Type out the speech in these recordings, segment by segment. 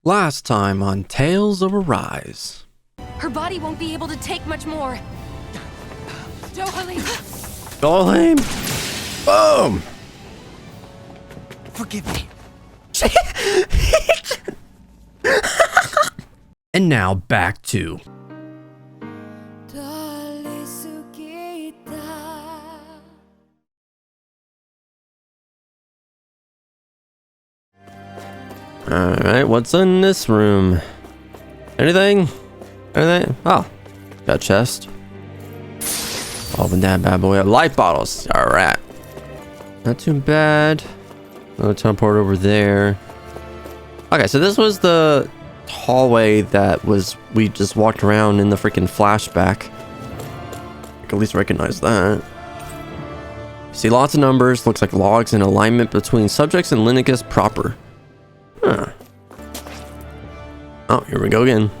Last time on Tales of Arise. Her body won't be able to take much more. Dohalim! Dohalim! Boom! Forgive me. And now back to... Alright, what's in this room? Anything? Anything? Oh, got a chest. Open that bad boy up. Life bottles. Alright. Not too bad. Another teleport over there. Okay, so this was the hallway that we just walked around in the freaking flashback. I can at least recognize that. See lots of numbers. Looks like logs in alignment between subjects and Lineages proper. Huh. Oh, here we go again.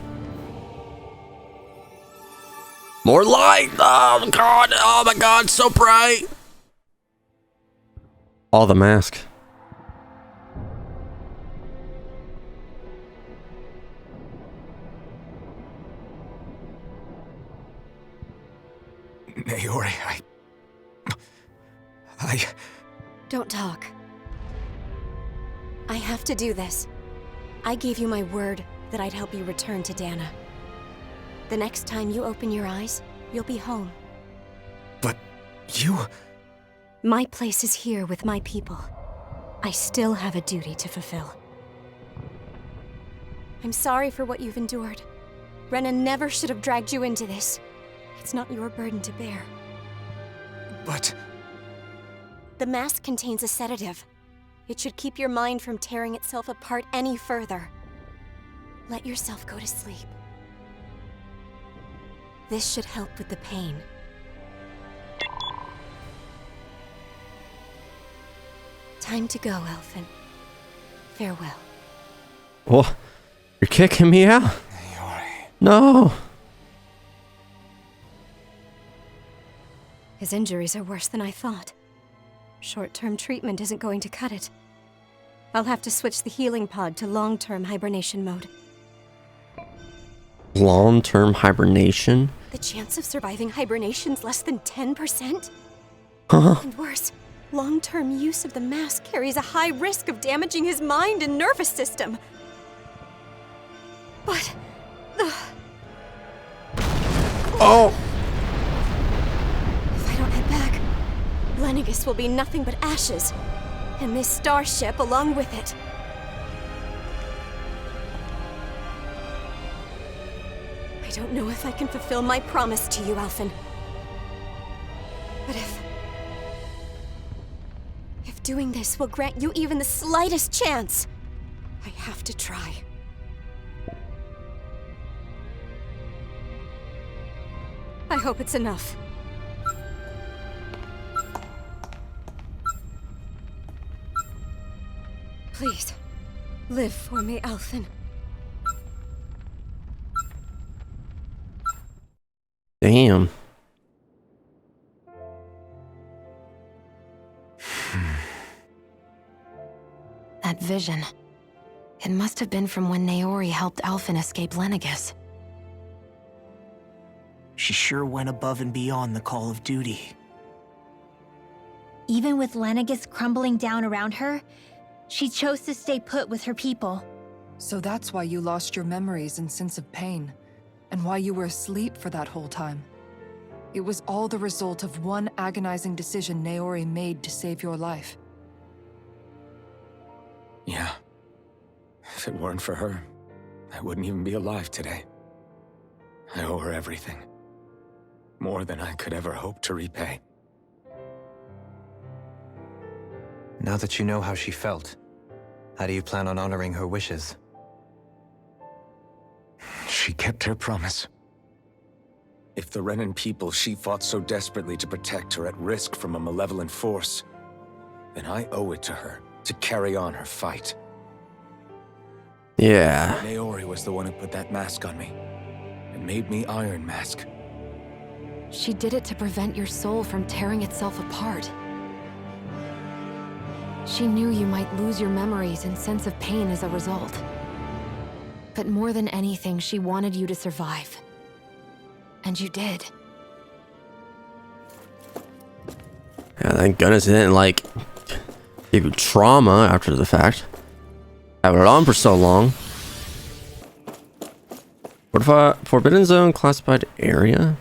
More light! Oh god! Oh my god, so bright! All the mask. Naori, I... Don't talk. I have to do this. I gave you my word that I'd help you return to Dahna. The next time you open your eyes, you'll be home. But you... My place is here with my people. I still have a duty to fulfill. I'm sorry for what you've endured. Rena never should have dragged you into this. It's not your burden to bear. But... The mask contains a sedative. It should keep your mind from tearing itself apart any further. Let yourself go to sleep. This should help with the pain. Time to go, Elfin. Farewell. Oh, you're kicking me out? Naori. No. His injuries are worse than I thought. Short-term treatment isn't going to cut it. I'll have to switch the healing pod to long-term hibernation mode. Long-term hibernation? The chance of surviving hibernation's less than 10%? Huh? And worse, long-term use of the mask carries a high risk of damaging his mind and nervous system. But... Oh! If I don't head back, Lineages will be nothing but ashes. And this starship along with it. I don't know if I can fulfill my promise to you, Alphen. But if doing this will grant you even the slightest chance, I have to try. I hope it's enough. Please, live for me, Alphen. Damn. That vision. It must have been from when Naori helped Alphen escape Lineages. She sure went above and beyond the call of duty. Even with Lineages crumbling down around her, she chose to stay put with her people. So that's why you lost your memories and sense of pain, and why you were asleep for that whole time. It was all the result of one agonizing decision Naori made to save your life. Yeah. If it weren't for her, I wouldn't even be alive today. I owe her everything. More than I could ever hope to repay. Now that you know how she felt, how do you plan on honoring her wishes? She kept her promise. If the Renan people she fought so desperately to protect are at risk from a malevolent force, then I owe it to her to carry on her fight. Yeah. Naori was the one who put that mask on me, and made me Iron Mask. She did it to prevent your soul from tearing itself apart. She knew you might lose your memories and sense of pain as a result. But more than anything, she wanted you to survive. And you did. Yeah, thank goodness it didn't, like, give you trauma after the fact. Having it on for so long. What if Forbidden Zone classified area?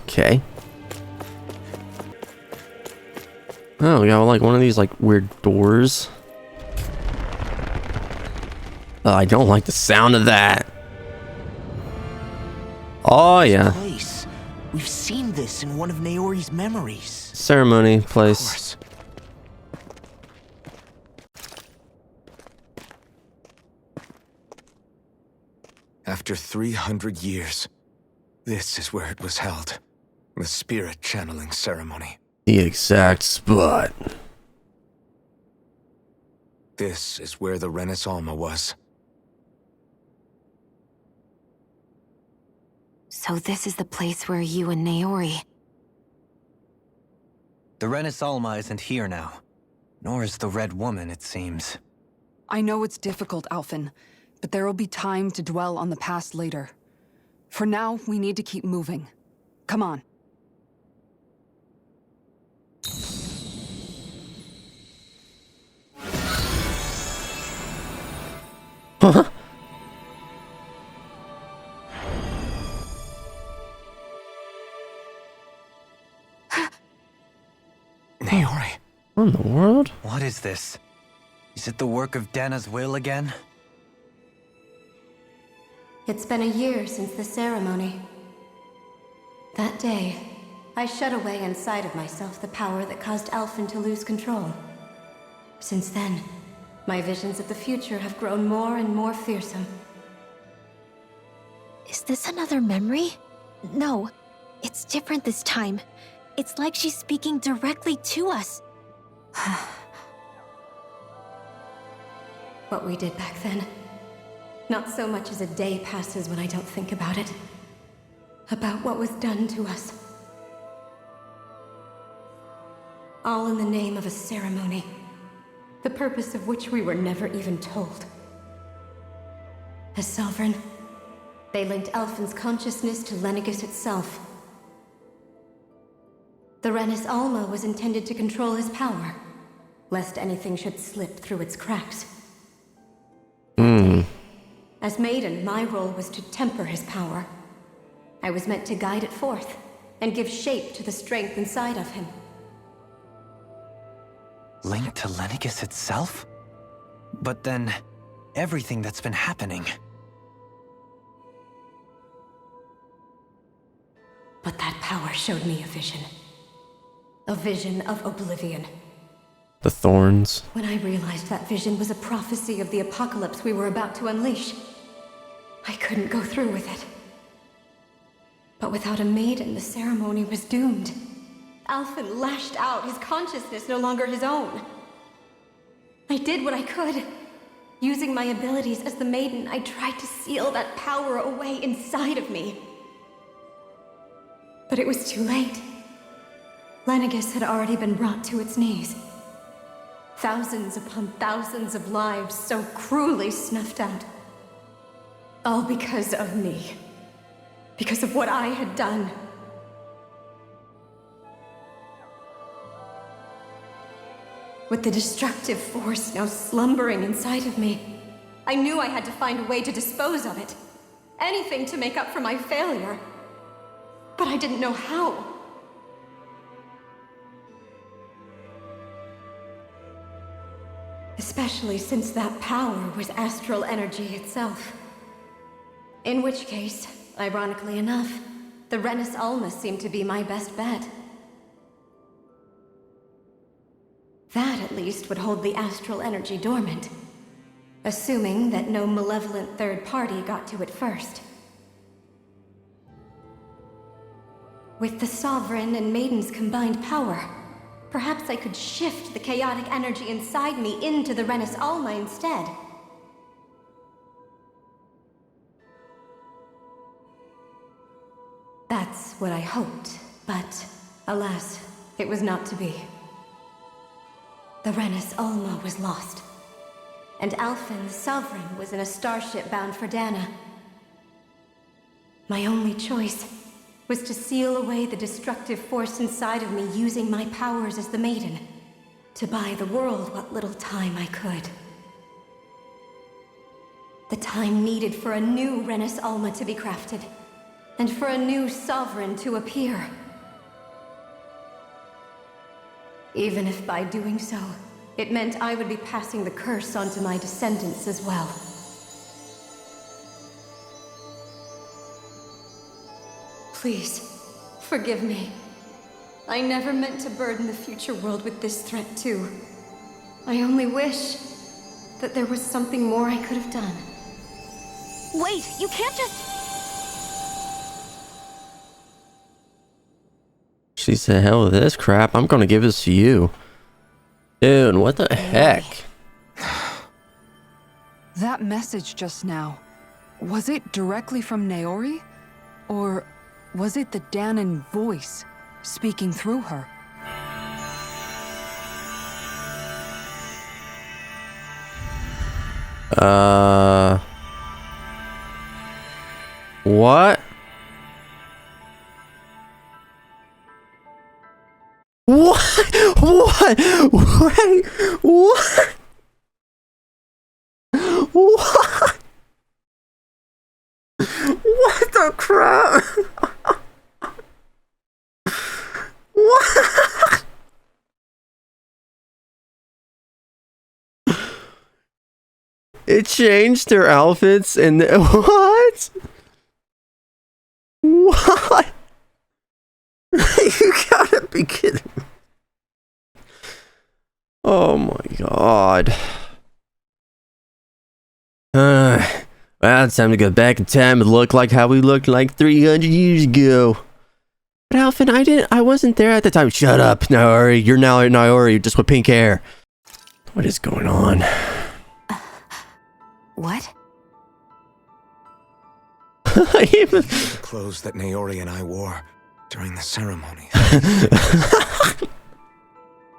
Okay. Oh, we got like one of these like weird doors. Oh, I don't like the sound of that. Oh yeah. Place. We've seen this in one of Naori's memories. Ceremony place. After 300 years, this is where it was held. The spirit channeling ceremony. The exact spot. This is where the RENA'S was. So this is the place where you and Naori... The RENA'S isn't here now. Nor is the Red Woman, it seems. I know it's difficult, Alphen, but there will be time to dwell on the past later. For now, we need to keep moving. Come on. Naori. What in the world? What is this? Is it the work of Dahna's will again? It's been a year since the ceremony. That day, I shut away inside of myself the power that caused Alphen to lose control. Since then, my visions of the future have grown more and more fearsome. Is this another memory? No, it's different this time. It's like she's speaking directly to us. What we did back then. Not so much as a day passes when I don't think about it. About what was done to us. All in the name of a ceremony. The purpose of which we were never even told. As Sovereign, they linked Alphen's consciousness to Lenegis itself. The RENA'S was intended to control his power, lest anything should slip through its cracks. As Maiden, my role was to temper his power. I was meant to guide it forth, and give shape to the strength inside of him. Linked to Lenegis itself? But then, everything that's been happening... But that power showed me a vision. A vision of oblivion. The thorns. When I realized that vision was a prophecy of the apocalypse we were about to unleash, I couldn't go through with it. But without a maiden, the ceremony was doomed. Alphen lashed out, his consciousness no longer his own. I did what I could. Using my abilities as the maiden, I tried to seal that power away inside of me. But it was too late. Lenegis had already been brought to its knees. Thousands upon thousands of lives so cruelly snuffed out. All because of me. Because of what I had done. With the destructive force now slumbering inside of me, I knew I had to find a way to dispose of it. Anything to make up for my failure. But I didn't know how. Especially since that power was astral energy itself. In which case, ironically enough, the RENA'S seemed to be my best bet. That, at least, would hold the astral energy dormant. Assuming that no malevolent third party got to it first. With the Sovereign and Maiden's combined power, perhaps I could shift the chaotic energy inside me into the RENA'S instead. That's what I hoped, but alas, it was not to be. The RENA'S was lost, and Alphen, the Sovereign, was in a starship bound for Dahna. My only choice was to seal away the destructive force inside of me using my powers as the Maiden, to buy the world what little time I could. The time needed for a new RENA'S Alma to be crafted, and for a new Sovereign to appear. Even if by doing so, it meant I would be passing the curse on to my descendants as well. Please, forgive me. I never meant to burden the future world with this threat too. I only wish that there was something more I could have done. Wait, you can't just... She said, hell with this crap. I'm gonna give this to you. Dude, what the heck? That message just now, was it directly from Naori? Or was it the Dahnan voice speaking through her? What? What? Wait, what? What? What the crap? What? It changed their outfits and what? What? You gotta be kidding me. Oh my god. Well, it's time to go back in time and look like how we looked like 300 years ago. But Alphen, I wasn't there at the time. Shut up, Naori. You're now Naori, just with pink hair. What is going on? What? The clothes that Naori and I wore during the ceremony.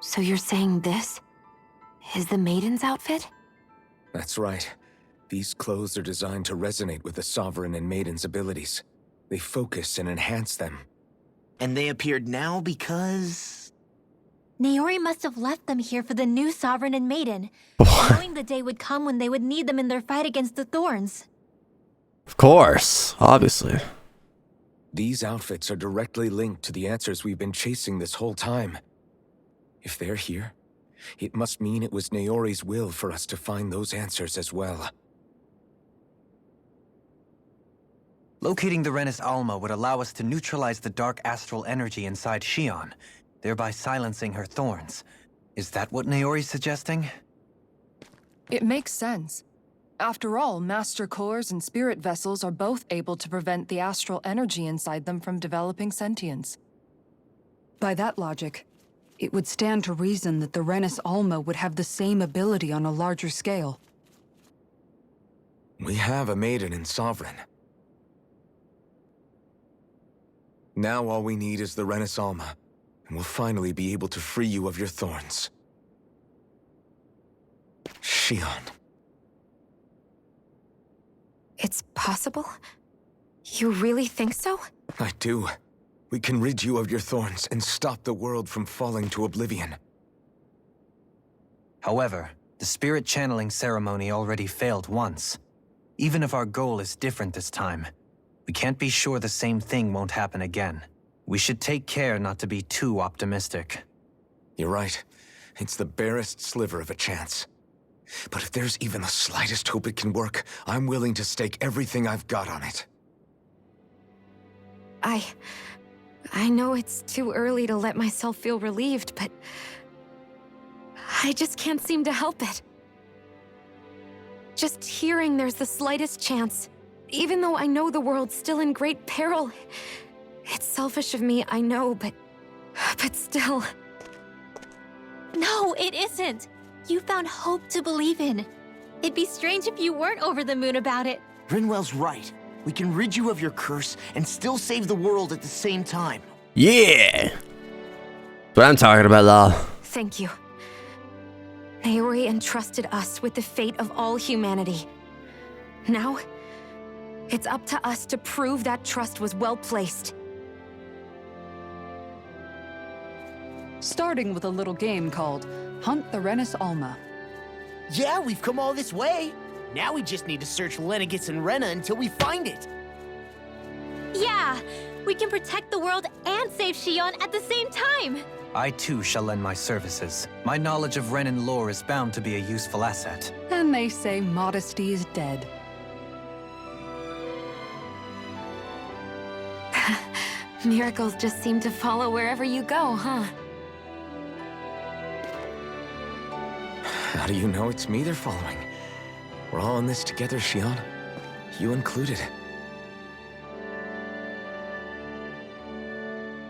So you're saying this is the Maiden's outfit? That's right. These clothes are designed to resonate with the Sovereign and Maiden's abilities. They focus and enhance them. And they appeared now because... Naori must have left them here for the new Sovereign and Maiden, knowing the day would come when they would need them in their fight against the Thorns. Of course, obviously. These outfits are directly linked to the answers we've been chasing this whole time. If they're here, it must mean it was Naori's will for us to find those answers as well. Locating the RENA'S Alma would allow us to neutralize the dark astral energy inside Xion, thereby silencing her thorns. Is that what Naori's suggesting? It makes sense. After all, Master Cores and Spirit Vessels are both able to prevent the astral energy inside them from developing sentience. By that logic, it would stand to reason that the RENA'S Alma would have the same ability on a larger scale. We have a Maiden and Sovereign. Now all we need is the RENA'S Alma, and we'll finally be able to free you of your thorns. Xion. It's possible? You really think so? I do. We can rid you of your thorns and stop the world from falling to oblivion. However, the spirit channeling ceremony already failed once. Even if our goal is different this time, we can't be sure the same thing won't happen again. We should take care not to be too optimistic. You're right. It's the barest sliver of a chance. But if there's even the slightest hope it can work, I'm willing to stake everything I've got on it. I know it's too early to let myself feel relieved, but I just can't seem to help it. Just hearing there's the slightest chance, even though I know the world's still in great peril. It's selfish of me, I know, but still. No, it isn't. You found hope to believe in. It'd be strange if you weren't over the moon about it. Rinwell's right. We can rid you of your curse and still save the world at the same time. Yeah! That's what I'm talking about, lol. Thank you. Naori entrusted us with the fate of all humanity. Now, it's up to us to prove that trust was well placed. Starting with a little game called Hunt the RENA'S Alma. Yeah, we've come all this way. Now we just need to search Lenegis and Rena until we find it. Yeah, we can protect the world and save Shion at the same time. I too shall lend my services. My knowledge of Renan lore is bound to be a useful asset. And they say modesty is dead. Miracles just seem to follow wherever you go, huh? How do you know it's me they're following? We're all in this together, Shion. You included.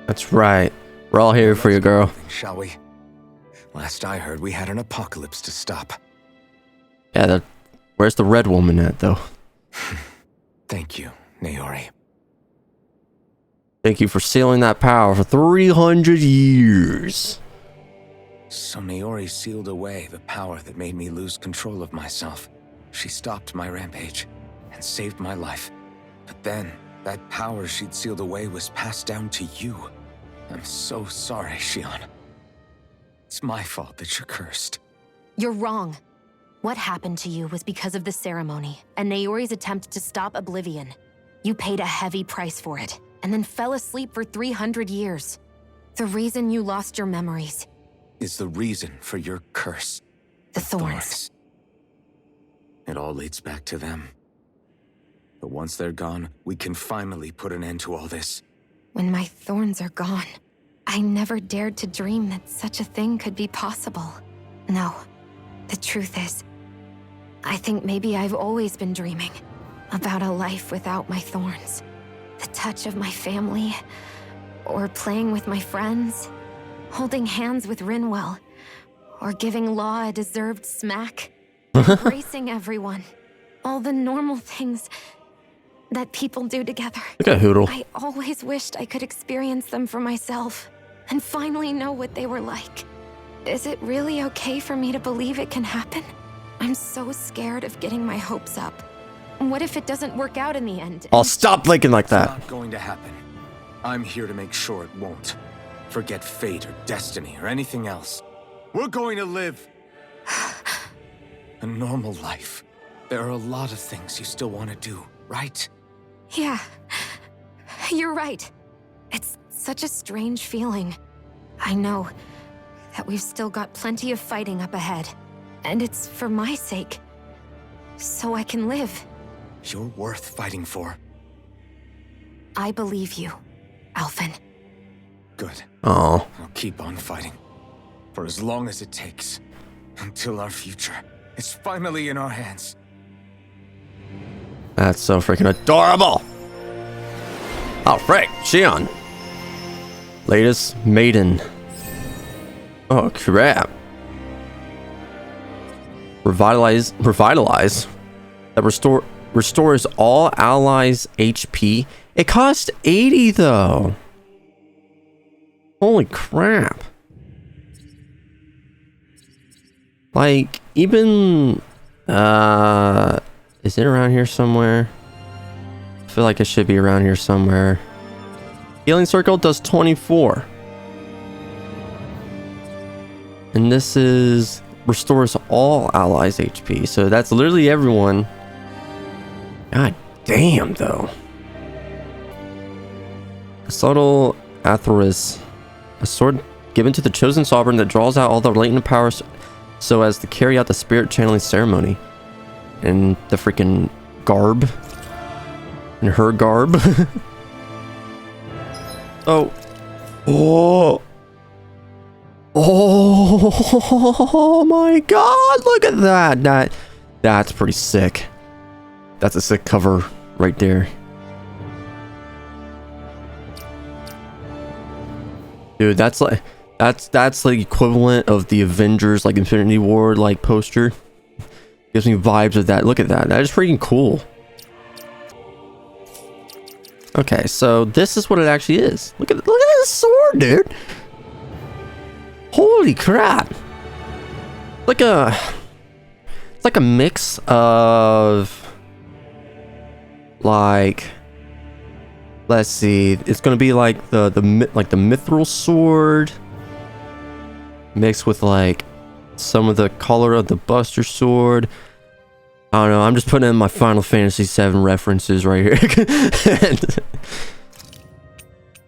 That's right. We're all here for you, girl. Shall we? Last I heard, we had an apocalypse to stop. Yeah, where's the red woman at, though? Thank you, Naori. Thank you for sealing that power for 300 years. So Naori sealed away the power that made me lose control of myself. She stopped my rampage and saved my life. But then, that power she'd sealed away was passed down to you. I'm so sorry, Shion. It's my fault that you're cursed. You're wrong. What happened to you was because of the ceremony and Naori's attempt to stop Oblivion. You paid a heavy price for it, and then fell asleep for 300 years. The reason you lost your memories is the reason for your curse. The thorns. It all leads back to them. But once they're gone, we can finally put an end to all this. When my thorns are gone, I never dared to dream that such a thing could be possible. No, the truth is, I think maybe I've always been dreaming about a life without my thorns. The touch of my family, or playing with my friends, holding hands with Rinwell, or giving Law a deserved smack, embracing everyone. All the normal things that people do together. Look at Hoodle. I always wished I could experience them for myself and finally know what they were like. Is it really okay for me to believe it can happen? I'm so scared of getting my hopes up. What if it doesn't work out in the end? I'll stop thinking like It's that. not going to happen. I'm here to make sure it won't. Forget fate or destiny or anything else. We're going to live a normal life. There are a lot of things you still want to do, right? Yeah, you're right. It's such a strange feeling. I know that we've still got plenty of fighting up ahead. And it's for my sake. So I can live. You're worth fighting for. I believe you, Alphen. Good. Oh, I'll keep on fighting. For as long as it takes. Until our future is finally in our hands. that's so freaking adorable. Oh, frick, Shion. Latest maiden. Oh, crap. Revitalize. That restores all allies' HP. It costs 80 though. Holy crap. Like, even is it around here somewhere? I feel like it should be around here somewhere. Healing Circle does 24. And this is restores all allies' HP. So that's literally everyone. God damn, though. A subtle Atheris. A sword given to the chosen sovereign that draws out all the latent powers so as to carry out the spirit channeling ceremony. And the freaking garb. And her garb. Oh. Oh. Oh my god, look at that. That's pretty sick. That's a sick cover right there. Dude, that's like equivalent of the Avengers like Infinity War like poster. Gives me vibes of that. Look at that. That is freaking cool. Okay, so this is what it actually is. Look at this sword, dude. Holy crap. It's like a mix of like, let's see, it's gonna be like the mithril sword mixed with like some of the color of the Buster sword. I don't know, I'm just putting in my Final Fantasy VII references right here.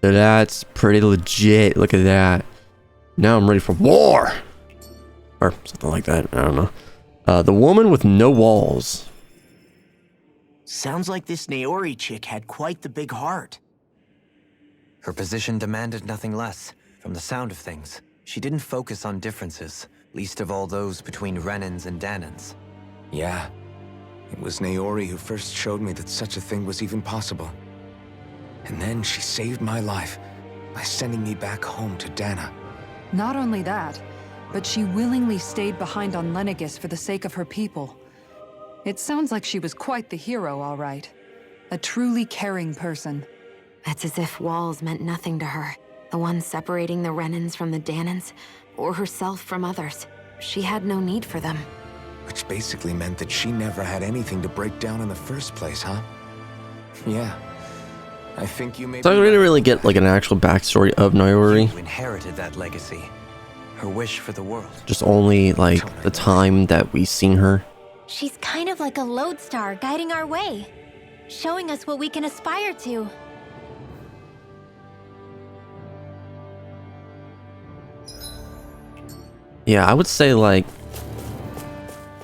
So that's pretty legit. Look at that. Now I'm ready for war, or something like that. I don't know. The woman with no walls. Sounds like this Naori chick had quite the big heart. Her position demanded nothing less. From the sound of things, she didn't focus on differences, least of all those between Renans and Dahnans. Yeah. It was Naori who first showed me that such a thing was even possible. And then she saved my life by sending me back home to Dahna. Not only that, but she willingly stayed behind on Lenegis for the sake of her people. It sounds like she was quite the hero, all right. A truly caring person. It's as if walls meant nothing to her. The ones separating the Renans from the Dahnans, or herself from others. She had no need for them. Which basically meant that she never had anything to break down in the first place, huh? Yeah. I think you may So I didn't really get like an actual backstory of Naori. You inherited that legacy. Her wish for the world. Just only like the time that we seen her. She's kind of like a lodestar guiding our way, showing us what we can aspire to. Yeah, I would say like,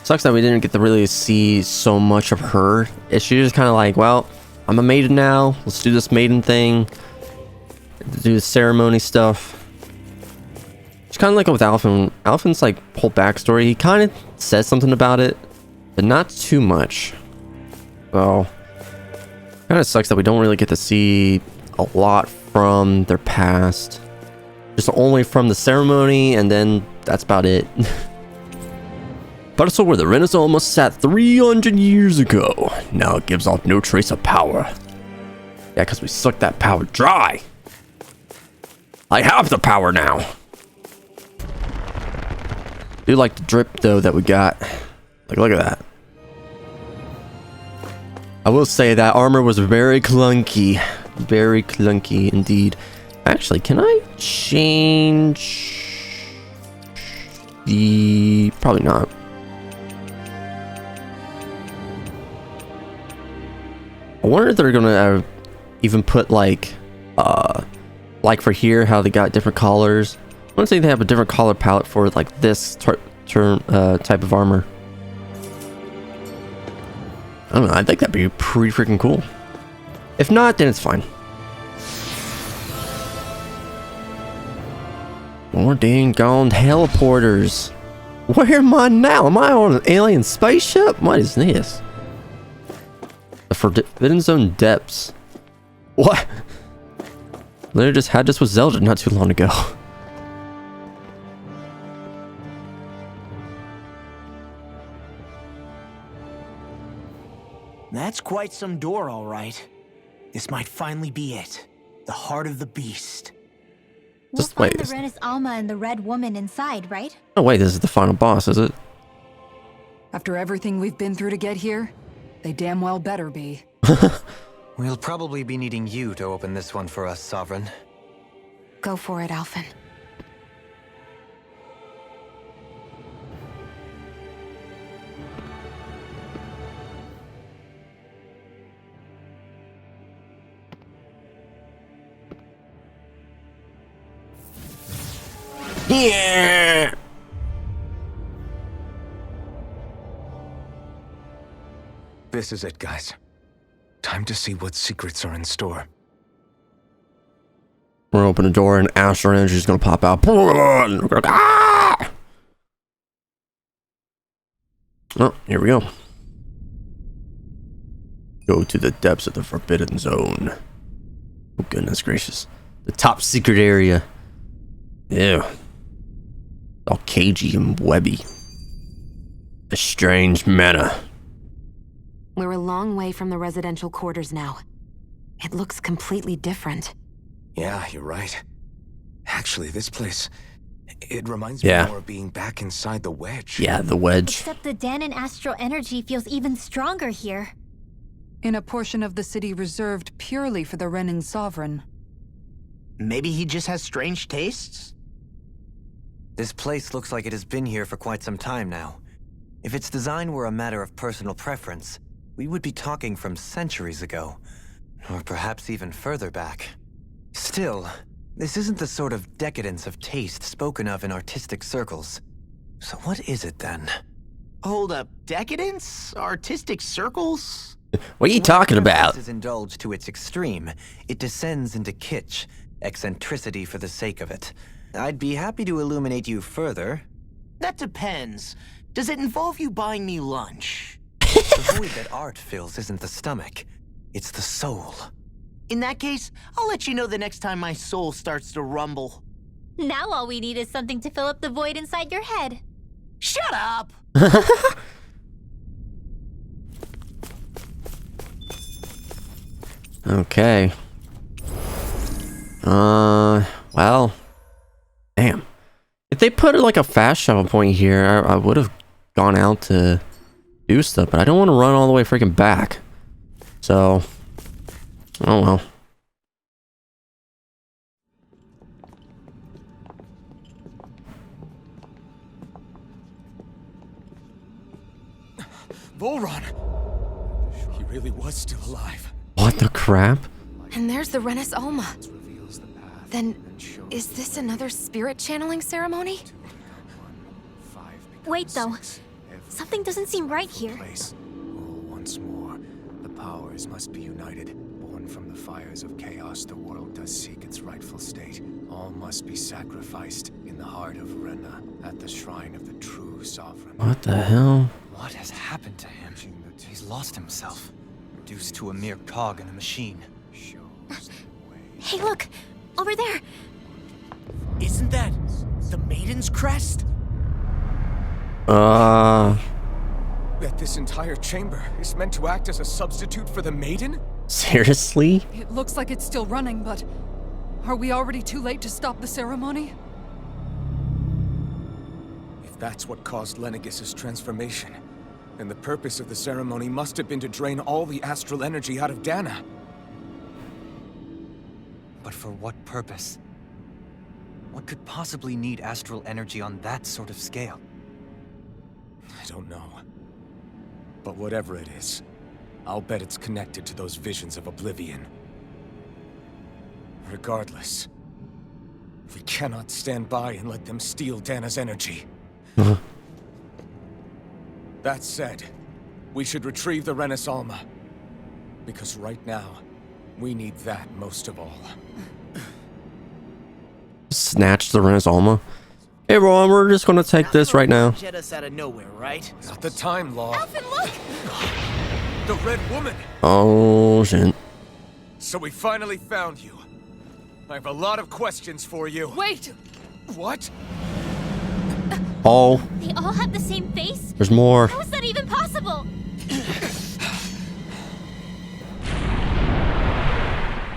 sucks that we didn't get to really see so much of her. She's just kind of like, well, I'm a maiden now. Let's do this maiden thing. Do the ceremony stuff. It's kind of like with Alphen. Alphen's like whole backstory. He kind of says something about it, but not too much. So, kind of sucks that we don't really get to see a lot from their past. Just only from the ceremony, and then that's about it. But it's where the Renaissance almost sat 300 years ago. Now it gives off no trace of power. Yeah, because we sucked that power dry. I have the power now. Do like the drip though that we got. Like, look at that. I will say that armor was very clunky. Very clunky indeed. Actually, can I change the... Probably not. I wonder if they're gonna even put like for here, how they got different colors. I want to say they have a different color palette for like this type of armor. I don't know. I think that'd be pretty freaking cool. If not, then it's fine. More dang gone teleporters. Where am I now? Am I on an alien spaceship? What is this? The Forbidden Zone depths. What? Literally just had this with Zelda not too long ago. That's quite some door, all right. This might finally be it. The heart of the beast. We'll Just find wait. the Rena's Alma and the Red Woman inside, right? Oh wait, this is the final boss, is it? After everything we've been through to get here, they damn well better be. We'll probably be needing you to open this one for us, Sovereign. Go for it, Alphen. Yeah. This is it, guys. Time to see what secrets are in store. We're gonna open the door and astral energy is gonna pop out. Ah! Oh, here we go. Go to the depths of the Forbidden Zone. Oh goodness gracious. The top secret area. Ew. All cagey and webby. A strange manner. We're a long way from the residential quarters now. It looks completely different. Yeah, you're right. Actually, this place... It reminds me Yeah. more of being back inside the wedge. Yeah, the wedge. Except the Dahnan astral energy feels even stronger here. In a portion of the city reserved purely for the Renan sovereign. Maybe he just has strange tastes? This place looks like it has been here for quite some time now. If its design were a matter of personal preference, we would be talking from centuries ago. Or perhaps even further back. Still, this isn't the sort of decadence of taste spoken of in artistic circles. So what is it then? Hold up, decadence? Artistic circles? What are you talking about? When is indulged to its extreme, it descends into kitsch, eccentricity for the sake of it. I'd be happy to illuminate you further. That depends. Does it involve you buying me lunch? The void that art fills isn't the stomach, it's the soul. In that case, I'll let you know the next time my soul starts to rumble. Now all we need is something to fill up the void inside your head. Shut up! Okay. Well. Damn. If they put like a fast travel point here, I would have gone out to do stuff, but I don't want to run all the way freaking back. So, oh well. Volron! He really was still alive. What the crap? And there's the RENA'S Alma. Then, is this another spirit channeling ceremony? Wait, though. Something doesn't seem right here. Once more, the powers must be united. Born from the fires of chaos, the world does seek its rightful state. All must be sacrificed in the heart of Rena, at the shrine of the true sovereign. What the hell? What has happened to him? He's lost himself, reduced to a mere cog in a machine. Hey, look! Over there! Isn't that the Maiden's crest? That this entire chamber is meant to act as a substitute for the Maiden? Seriously? It looks like it's still running, but are we already too late to stop the ceremony? If that's what caused Lenegis' transformation, then the purpose of the ceremony must have been to drain all the astral energy out of Dahna. But for what purpose? What could possibly need astral energy on that sort of scale? I don't know. But whatever it is, I'll bet it's connected to those visions of oblivion. Regardless, we cannot stand by and let them steal Dahna's energy. That said, we should retrieve the RENA'S Alma. Because right now, we need that most of all. Snatch the RENA'S Alma. Hey, Ron, we're just gonna take this right now. Jet us out of nowhere, right? Not the time, Law. Alvin, look! The Red Woman! Oh, shit. So we finally found you. I have a lot of questions for you. Wait! What? Oh, They all have the same face? there's more. How is that even possible?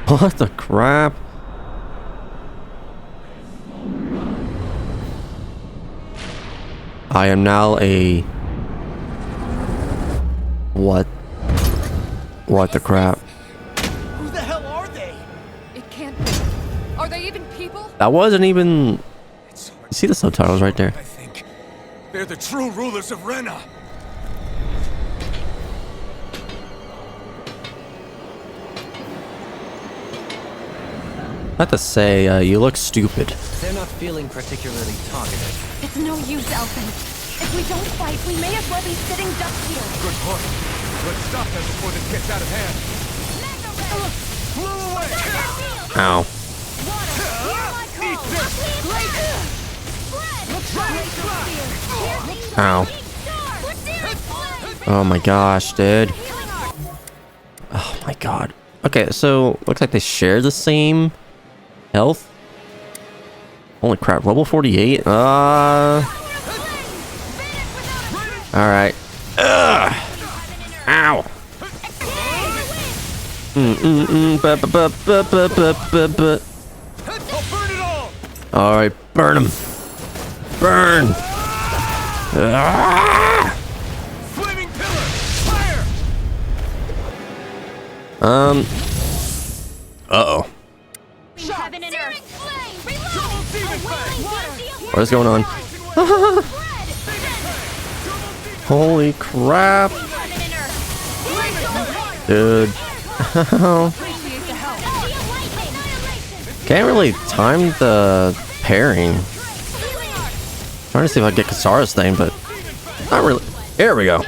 What the crap? I am now a... What? What the crap? Who the hell are they? It can't be. Are they even people? That wasn't even... It's hard You see the subtitles right there. I think they're the true rulers of Rena. I have to say, you look stupid. They're not feeling particularly talkative. It's no use, Elfin. If we don't fight, we may as well be sitting ducks here. Good point. Let's stop them before this gets out of hand. Blow away! Ow. Ow. Oh my gosh, dude. Oh my god. Okay, so looks like they share the same health. Holy crap, level 48? Alright. Ugh. Ow. I'll burn it all! Alright, burn him. Burn! Ah! Flaming pillar! Fire! Uh-oh. Heaven and earth. What is going on? Holy crap. Dude. Can't really time the pairing. Trying to see if I can get Kasara's thing, but not really. Here we go.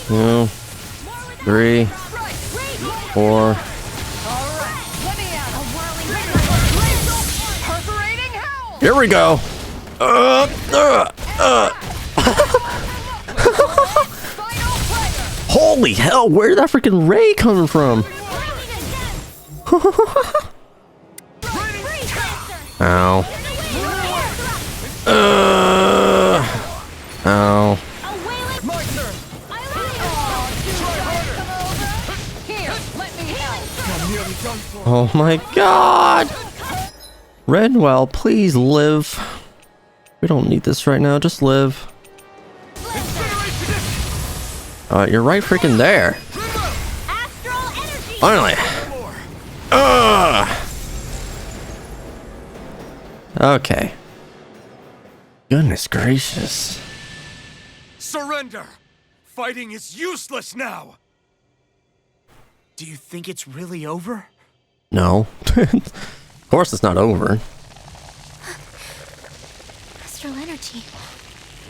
2, 3, 4. Here we go. Holy hell, where did that freaking ray coming from? Ow. Ow. Oh my god. Redwell, please live. We don't need this right now, just live. You're right freaking there. Finally. Okay. Goodness gracious. Surrender! Fighting is useless now! Do you think it's really over? No. Of course it's not over. Astral energy.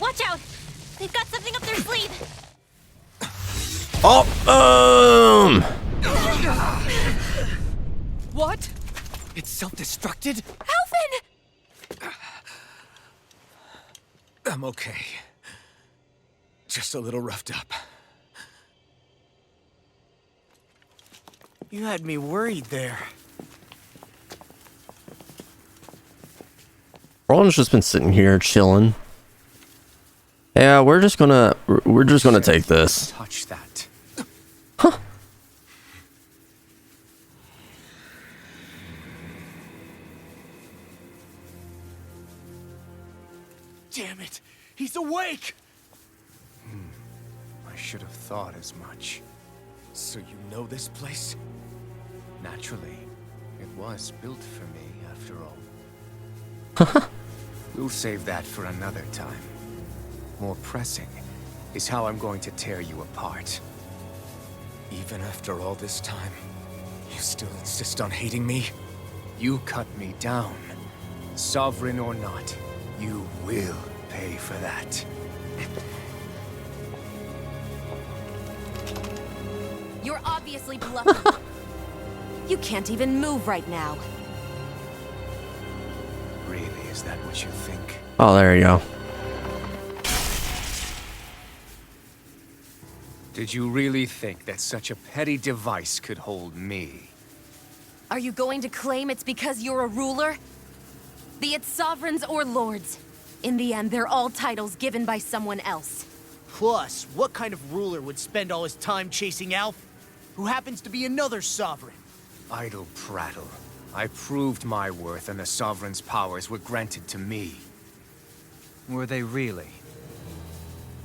Watch out! They've got something up their sleeve! Oh, What? It's self-destructed? Alphen! I'm okay. Just a little roughed up. You had me worried there. Roland's just been sitting here chilling. Yeah, we're just gonna take this. Touch that. Huh. Damn it! He's awake! I should have thought as much. So you know this place? Naturally. It was built for me, after all. We'll save that for another time. More pressing is how I'm going to tear you apart. Even after all this time, you still insist on hating me? You cut me down. Sovereign or not, you will pay for that. You're obviously bluffing. You can't even move right now. Really, is that what you think? Oh, there you go. Did you really think that such a petty device could hold me? Are you going to claim it's because you're a ruler? Be it sovereigns or lords. In the end, they're all titles given by someone else. Plus, what kind of ruler would spend all his time chasing Alf, who happens to be another sovereign? Idle prattle. I proved my worth and the Sovereign's powers were granted to me. Were they really?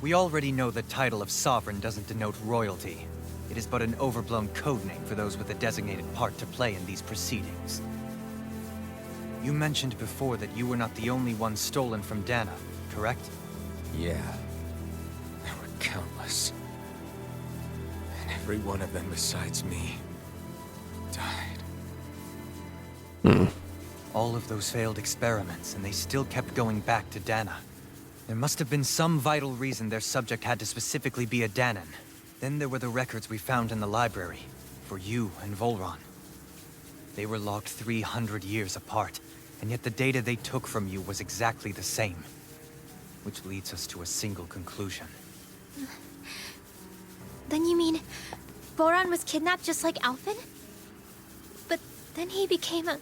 We already know the title of Sovereign doesn't denote royalty. It is but an overblown codename for those with a designated part to play in these proceedings. You mentioned before that you were not the only one stolen from Dahna, correct? Yeah. There were countless. And every one of them besides me died. All of those failed experiments, and they still kept going back to Dahna. There must have been some vital reason their subject had to specifically be a Dahnan. Then there were the records we found in the library, for you and Volron. They were logged 300 years apart, and yet the data they took from you was exactly the same. Which leads us to a single conclusion. Then you mean Boran was kidnapped just like Alphen? But then he became a...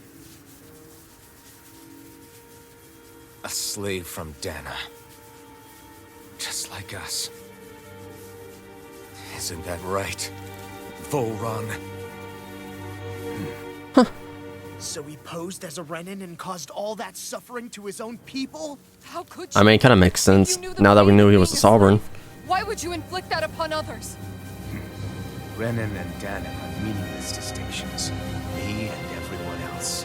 A slave from Dahna. Just like us. Isn't that right, Volron? So he posed as a Renan and caused all that suffering to his own people? How could you? I mean, it kind of makes sense now that we knew he was a sovereign. Why would you inflict that upon others? Renan and Dahna are meaningless distinctions. Me and everyone else.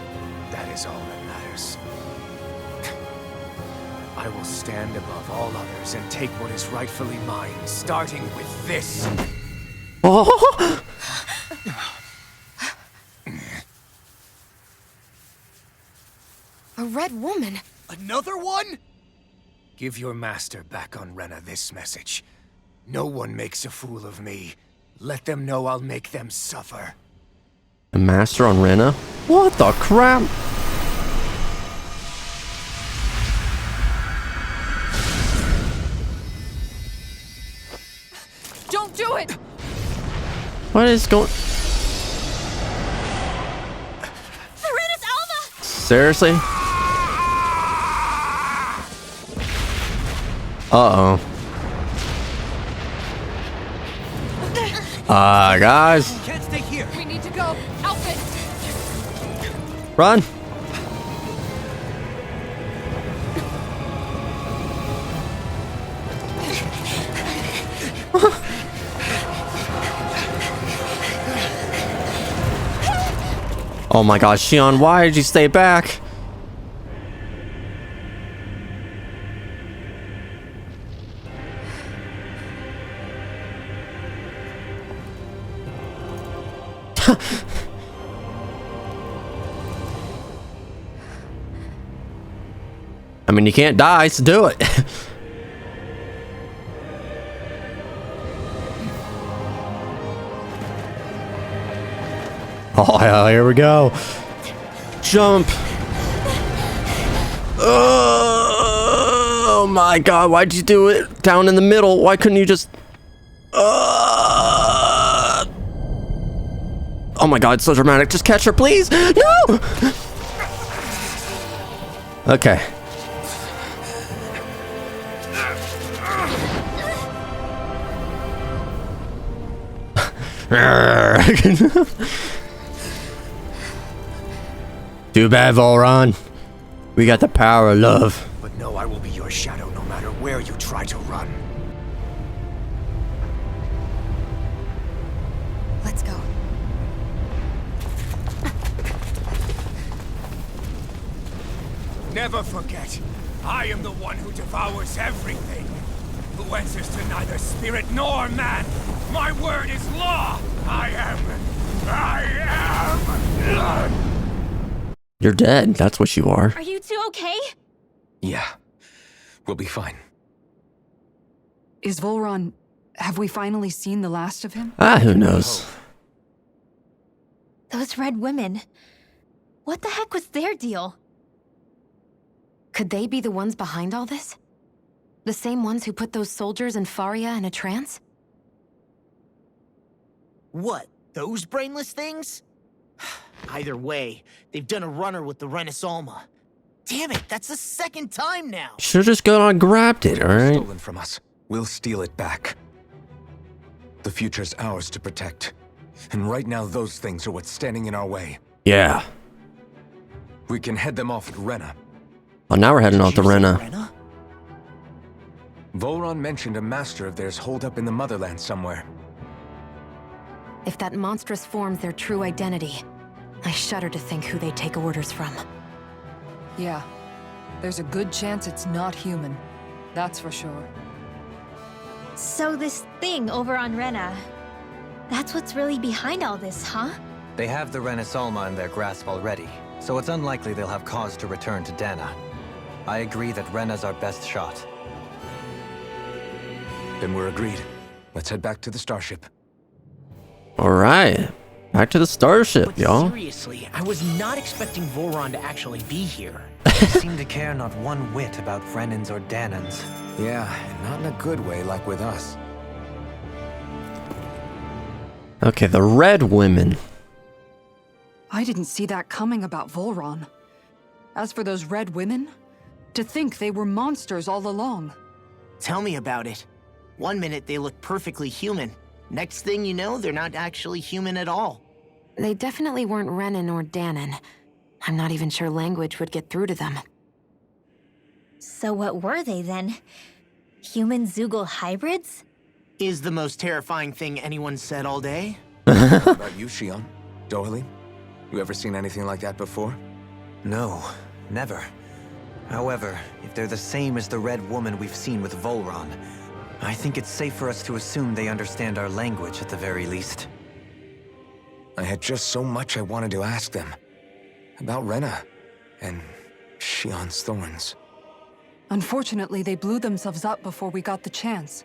That is all that matters. I will stand above all others and take what is rightfully mine, starting with this. Oh! A red woman? Another one? Give your master back on Rena this message. No one makes a fool of me. Let them know I'll make them suffer. A master on Rena? What the crap? Don't do it! What is going... The RENA'S Alma! Seriously? Uh-oh. Guys. Can't stay here. We need to go. Outfit! Run. Oh my gosh, Shion, why did you stay back? I mean, you can't die, so do it. Oh, yeah, here we go. Jump. Oh my god, why'd you do it down in the middle? Why couldn't you just... Oh my god, it's so dramatic. Just catch her, please. No! Okay. Too bad, Volron. We got the power of love. But no, I will be your shadow no matter where you try to run. Let's go. Never forget, I am the one who devours everything. Who answers to neither spirit nor man. My word is law. I am. You're dead. That's what you are. Are you two okay? Yeah, we'll be fine. Is Volron... Have we finally seen the last of him? Who knows? Those red women. What the heck was their deal? Could they be the ones behind all this? The same ones who put those soldiers in Faria in a trance? What? Those brainless things? Either way, they've done a runner with the RENA'S Alma. Damn it, that's the second time now! Should've just gone and grabbed it, alright? Stolen from us. We'll steal it back. The future's ours to protect. And right now, those things are what's standing in our way. Yeah. We can head them off at Rena. Well, now we're heading off to Rena. Rena? Volron mentioned a master of theirs holed up in the motherland somewhere. If that monstrous form's their true identity, I shudder to think who they take orders from. Yeah. There's a good chance it's not human. That's for sure. So this thing over on Rena... That's what's really behind all this, huh? They have the RENA'S Alma in their grasp already, so it's unlikely they'll have cause to return to Dahna. I agree that Rena's our best shot. Then we're agreed. Let's head back to the starship. Alright. Back to the starship, But y'all. seriously, I was not expecting Volron to actually be here. They seem to care not one whit about Renans or Dahnans. Yeah, not in a good way like with us. Okay, the red women. I didn't see that coming about Volron. As for those red women, to think they were monsters all along. Tell me about it. One minute they look perfectly human. Next thing you know, they're not actually human at all. They definitely weren't Renan or Dahnan. I'm not even sure language would get through to them. So what were they then? Human Zoogle hybrids? Is the most terrifying thing anyone said all day? What about you, Shion? Dohalim? You ever seen anything like that before? No, never. However, if they're the same as the red woman we've seen with Volron, I think it's safe for us to assume they understand our language at the very least. I had just so much I wanted to ask them. About Rena and Shion's thorns. Unfortunately, they blew themselves up before we got the chance.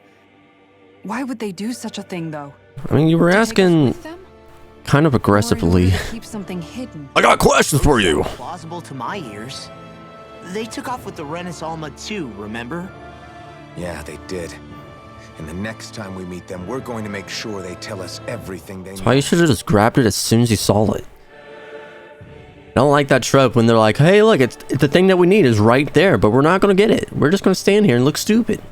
Why would they do such a thing, though? I mean, you were asking kind of aggressively. Keep something hidden. I got questions for you. Plausible to my ears. They took off with the RENA'S too, remember? Yeah, they did. And the next time we meet them, we're going to make sure they tell us everything they know. That's why you should have just grabbed it as soon as you saw it. I don't like that trope when they're like, hey, look, it's the thing that we need is right there, but we're not going to get it. We're just going to stand here and look stupid.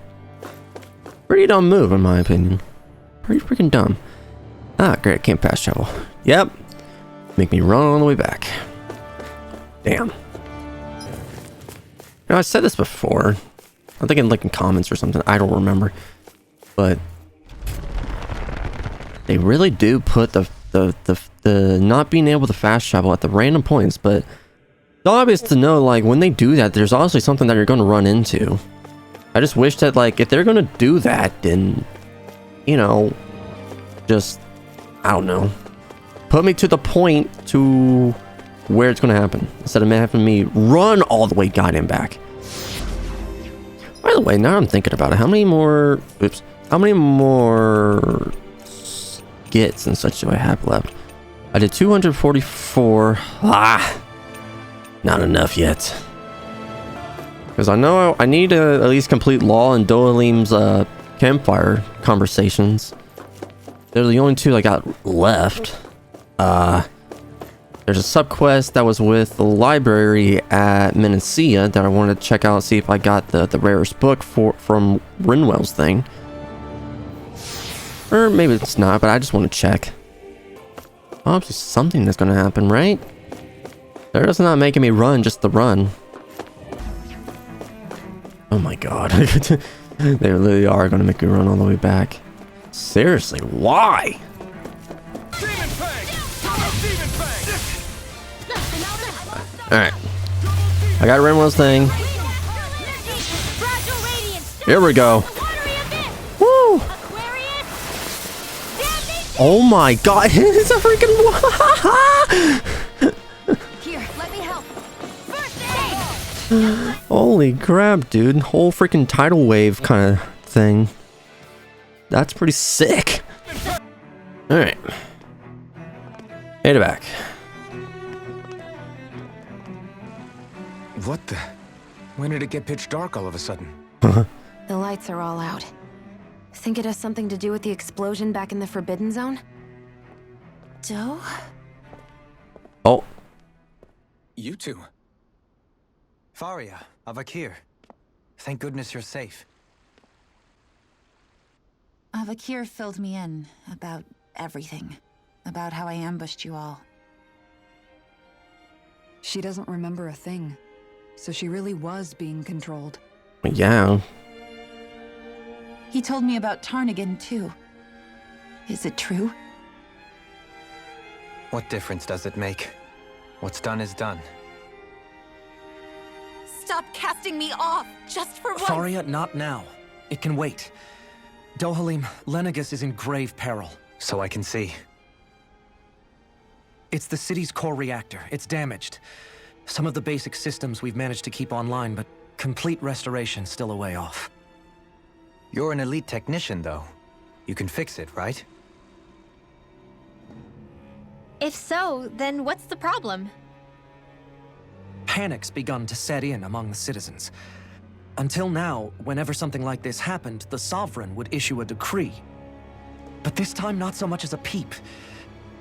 Pretty dumb move, in my opinion. Pretty freaking dumb. Ah, great, can't fast travel. Yep. Make me run all the way back. Damn. You know, I said this before. I'm thinking like in comments or something. I don't remember. But they really do put the not being able to fast travel at the random points, but it's obvious to know, like, when they do that, there's obviously something that you're going to run into. I just wish that, like, if they're going to do that, then, you know, just, I don't know, put me to the point to where it's going to happen, instead of having me run all the way goddamn back. By the way, now I'm thinking about it, how many more skits and such do I have left? I did 244. Not enough yet. Because I know I need to at least complete Law and Dohalim's campfire conversations. They're the only two I got left. There's a subquest that was with the library at MNIDakota that I wanted to check out and see if I got the rarest book from Rinwell's thing. Or maybe it's not, but I just want to check. Obviously something that's going to happen, right? They're just not making me run just to run. Oh my god. They really are going to make me run all the way back. Seriously, why? Alright. I got Rinwell's thing. Here we go. Woo! Oh my god, it's a freaking Here, let me help. First aid. Holy crap, dude. Whole freaking tidal wave kind of thing. That's pretty sick. Alright. Made it back. What the? When did it get pitch dark all of a sudden? The lights are all out. Think it has something to do with the explosion back in the Forbidden Zone? Doe? Oh. You two. Faria, Avakir. Thank goodness you're safe. Avakir filled me in about everything. About how I ambushed you all. She doesn't remember a thing. So she really was being controlled. Yeah. He told me about Tarnigan, too. Is it true? What difference does it make? What's done is done. Stop casting me off, just for once. Faria, not now. It can wait. Dohalim, Lenegus is in grave peril. So I can see. It's the city's core reactor. It's damaged. Some of the basic systems we've managed to keep online, but complete restoration still a way off. You're an elite technician, though. You can fix it, right? If so, then what's the problem? Panic's begun to set in among the citizens. Until now, whenever something like this happened, the Sovereign would issue a decree. But this time, not so much as a peep.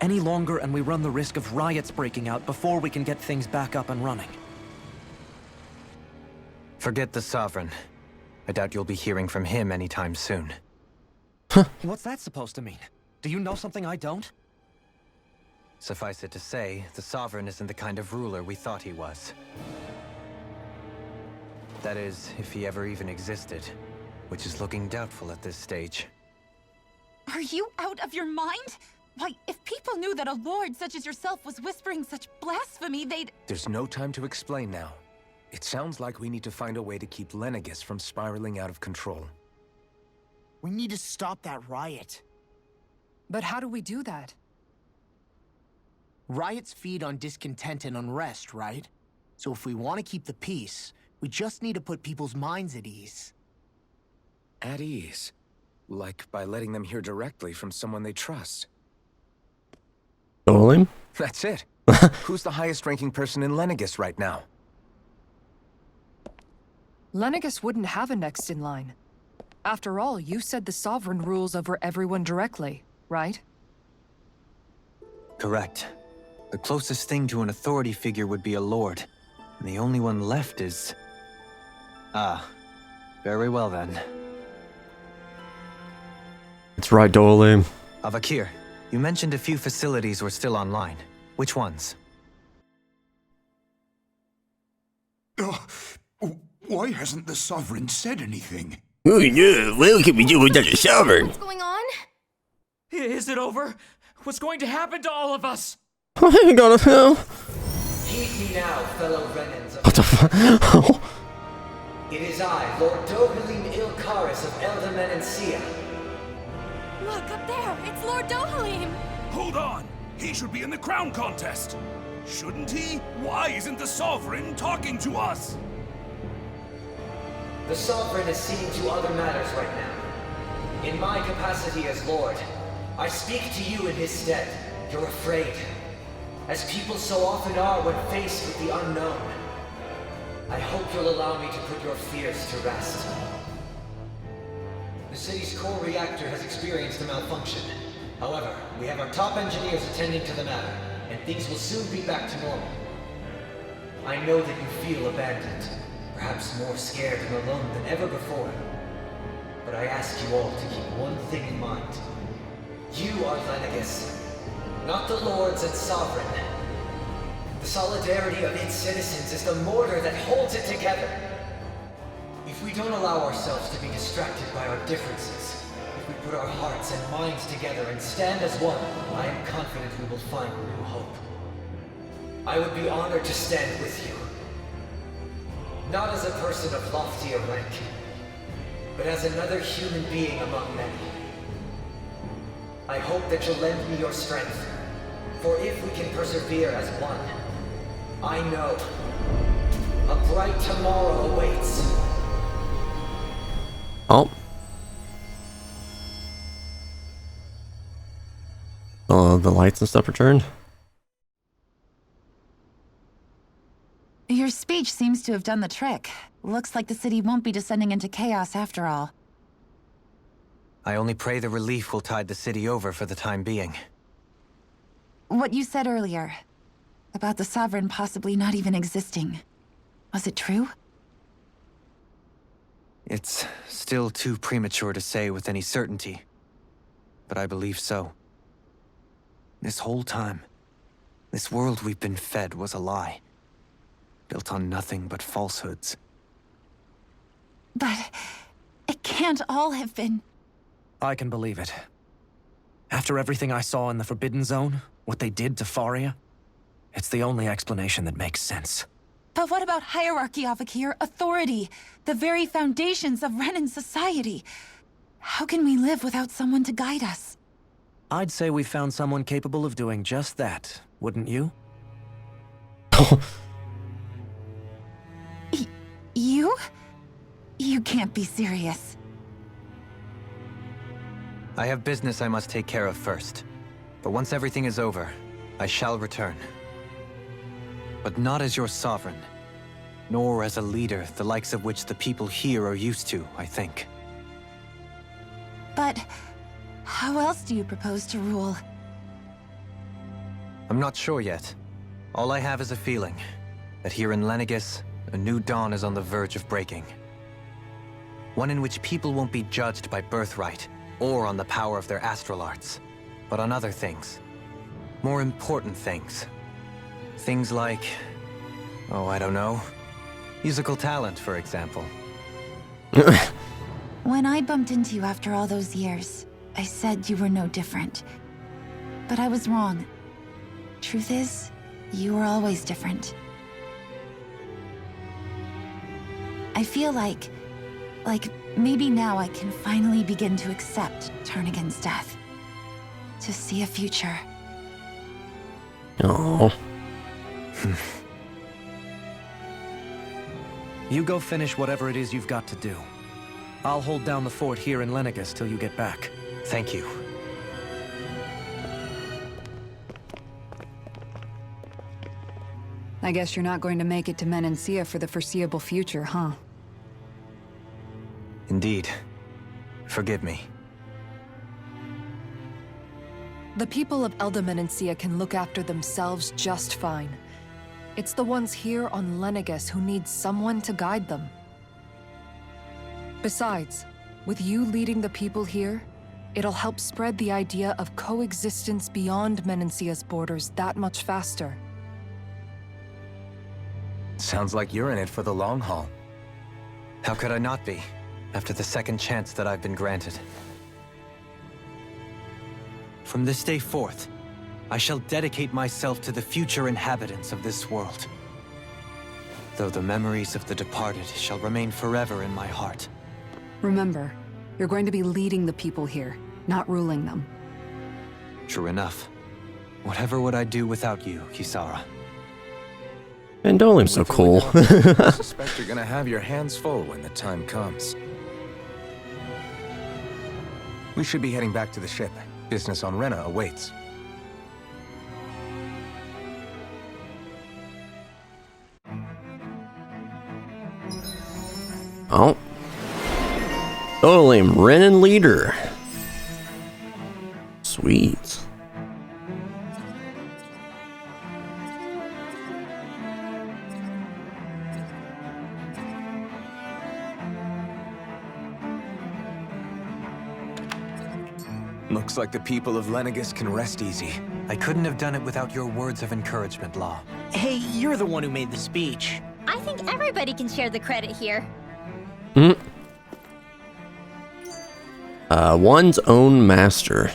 Any longer, and we run the risk of riots breaking out before we can get things back up and running. Forget the Sovereign. I doubt you'll be hearing from him anytime soon. What's that supposed to mean? Do you know something I don't? Suffice it to say, the Sovereign isn't the kind of ruler we thought he was. That is, if he ever even existed, which is looking doubtful at this stage. Are you out of your mind? Why, if people knew that a lord such as yourself was whispering such blasphemy, they'd... There's no time to explain now. It sounds like we need to find a way to keep RENA'S from spiraling out of control. We need to stop that riot. But how do we do that? Riots feed on discontent and unrest, right? So if we want to keep the peace, we just need to put people's minds at ease. At ease? Like by letting them hear directly from someone they trust. Dueling? That's it. Who's the highest-ranking person in RENA'S right now? RENA'S wouldn't have a next in line. After all, you said the Sovereign rules over everyone directly, right? Correct. The closest thing to an authority figure would be a lord, and the only one left is... Ah, very well then. That's right, Dueling. Avakir, you mentioned a few facilities were still online. Which ones? Why hasn't the Sovereign said anything? Oh no, what can we do without the Sovereign? What's going on? Is it over? What's going to happen to all of us? I ain't gonna know. Heed me now, fellow Renans of What the fuck? It is I, Lord Dohalim Ilkaris of Eldaman and Sia. Look, up there! It's Lord Dohalim! Hold on! He should be in the crown contest! Shouldn't he? Why isn't the Sovereign talking to us? The Sovereign is seeing to other matters right now. In my capacity as Lord, I speak to you in his stead. You're afraid, as people so often are when faced with the unknown. I hope you'll allow me to put your fears to rest. The city's core reactor has experienced a malfunction. However, we have our top engineers attending to the matter, and things will soon be back to normal. I know that you feel abandoned, perhaps more scared and alone than ever before. But I ask you all to keep one thing in mind. You are RENA'S, not the Lords and Sovereign. The solidarity of its citizens is the mortar that holds it together. If we don't allow ourselves to be distracted by our differences, if we put our hearts and minds together and stand as one, I am confident we will find new hope. I would be honored to stand with you. Not as a person of loftier rank, but as another human being among many. I hope that you'll lend me your strength, for if we can persevere as one, I know a bright tomorrow awaits. Oh. The lights and stuff returned. Your speech seems to have done the trick. Looks like the city won't be descending into chaos after all. I only pray the relief will tide the city over for the time being. What you said earlier, about the Sovereign possibly not even existing, was it true? It's still too premature to say with any certainty, but I believe so. This whole time, this world we've been fed was a lie, built on nothing but falsehoods. But it can't all have been... I can believe it. After everything I saw in the Forbidden Zone, what they did to Faria, it's the only explanation that makes sense. But what about hierarchy, Avakir? Authority? The very foundations of Renan society? How can we live without someone to guide us? I'd say we found someone capable of doing just that, wouldn't you? You? You can't be serious. I have business I must take care of first. But once everything is over, I shall return. But not as your sovereign, nor as a leader the likes of which the people here are used to, I think. But how else do you propose to rule? I'm not sure yet. All I have is a feeling that here in RENA'S, a new dawn is on the verge of breaking. One in which people won't be judged by birthright or on the power of their astral arts, but on other things. More important things. Things like, oh, I don't know, musical talent, for example. When I bumped into you after all those years, I said you were no different. But I was wrong. Truth is, you were always different. I feel like maybe now I can finally begin to accept turn against death. To see a future. Oh. You go finish whatever it is you've got to do. I'll hold down the fort here in RENA'S till you get back. Thank you. I guess you're not going to make it to Menancia for the foreseeable future, huh? Indeed. Forgive me. The people of Elda Menancia can look after themselves just fine. It's the ones here on RENA'S who need someone to guide them. Besides, with you leading the people here, it'll help spread the idea of coexistence beyond Menancia's borders that much faster. Sounds like you're in it for the long haul. How could I not be, after the second chance that I've been granted? From this day forth, I shall dedicate myself to the future inhabitants of this world. Though the memories of the departed shall remain forever in my heart. Remember, you're going to be leading the people here, not ruling them. True enough. Whatever would I do without you, Kisara? And don't seem so cool. I suspect you're gonna have your hands full when the time comes. We should be heading back to the ship. Business on Rena awaits. Oh. Totally Renan leader. Sweet. Looks like the people of RENA'S can rest easy. I couldn't have done it without your words of encouragement, Law. Hey, you're the one who made the speech. I think everybody can share the credit here. One's own master.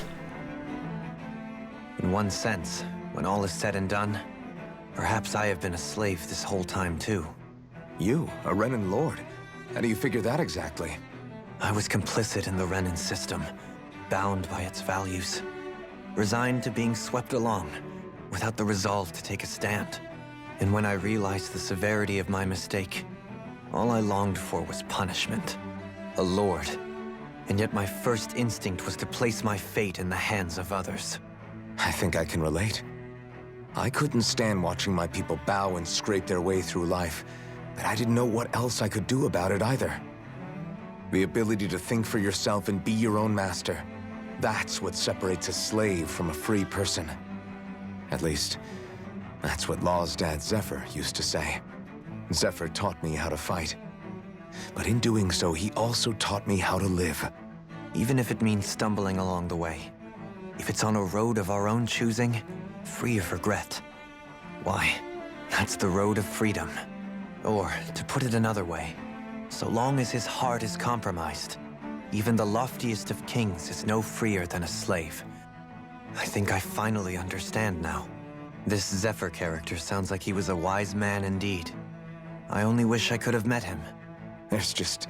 In one sense, when all is said and done, perhaps I have been a slave this whole time too. You, a Renan Lord? How do you figure that exactly? I was complicit in the Renan system, bound by its values, resigned to being swept along, without the resolve to take a stand. And when I realized the severity of my mistake, all I longed for was punishment. A lord. And yet my first instinct was to place my fate in the hands of others. I think I can relate. I couldn't stand watching my people bow and scrape their way through life, but I didn't know what else I could do about it either. The ability to think for yourself and be your own master, that's what separates a slave from a free person. At least, that's what Law's dad Zephyr used to say. Zephyr taught me how to fight. But in doing so, he also taught me how to live. Even if it means stumbling along the way. If it's on a road of our own choosing, free of regret. Why, that's the road of freedom. Or, to put it another way, so long as his heart is compromised, even the loftiest of kings is no freer than a slave. I think I finally understand now. This Zephyr character sounds like he was a wise man indeed. I only wish I could have met him. There's just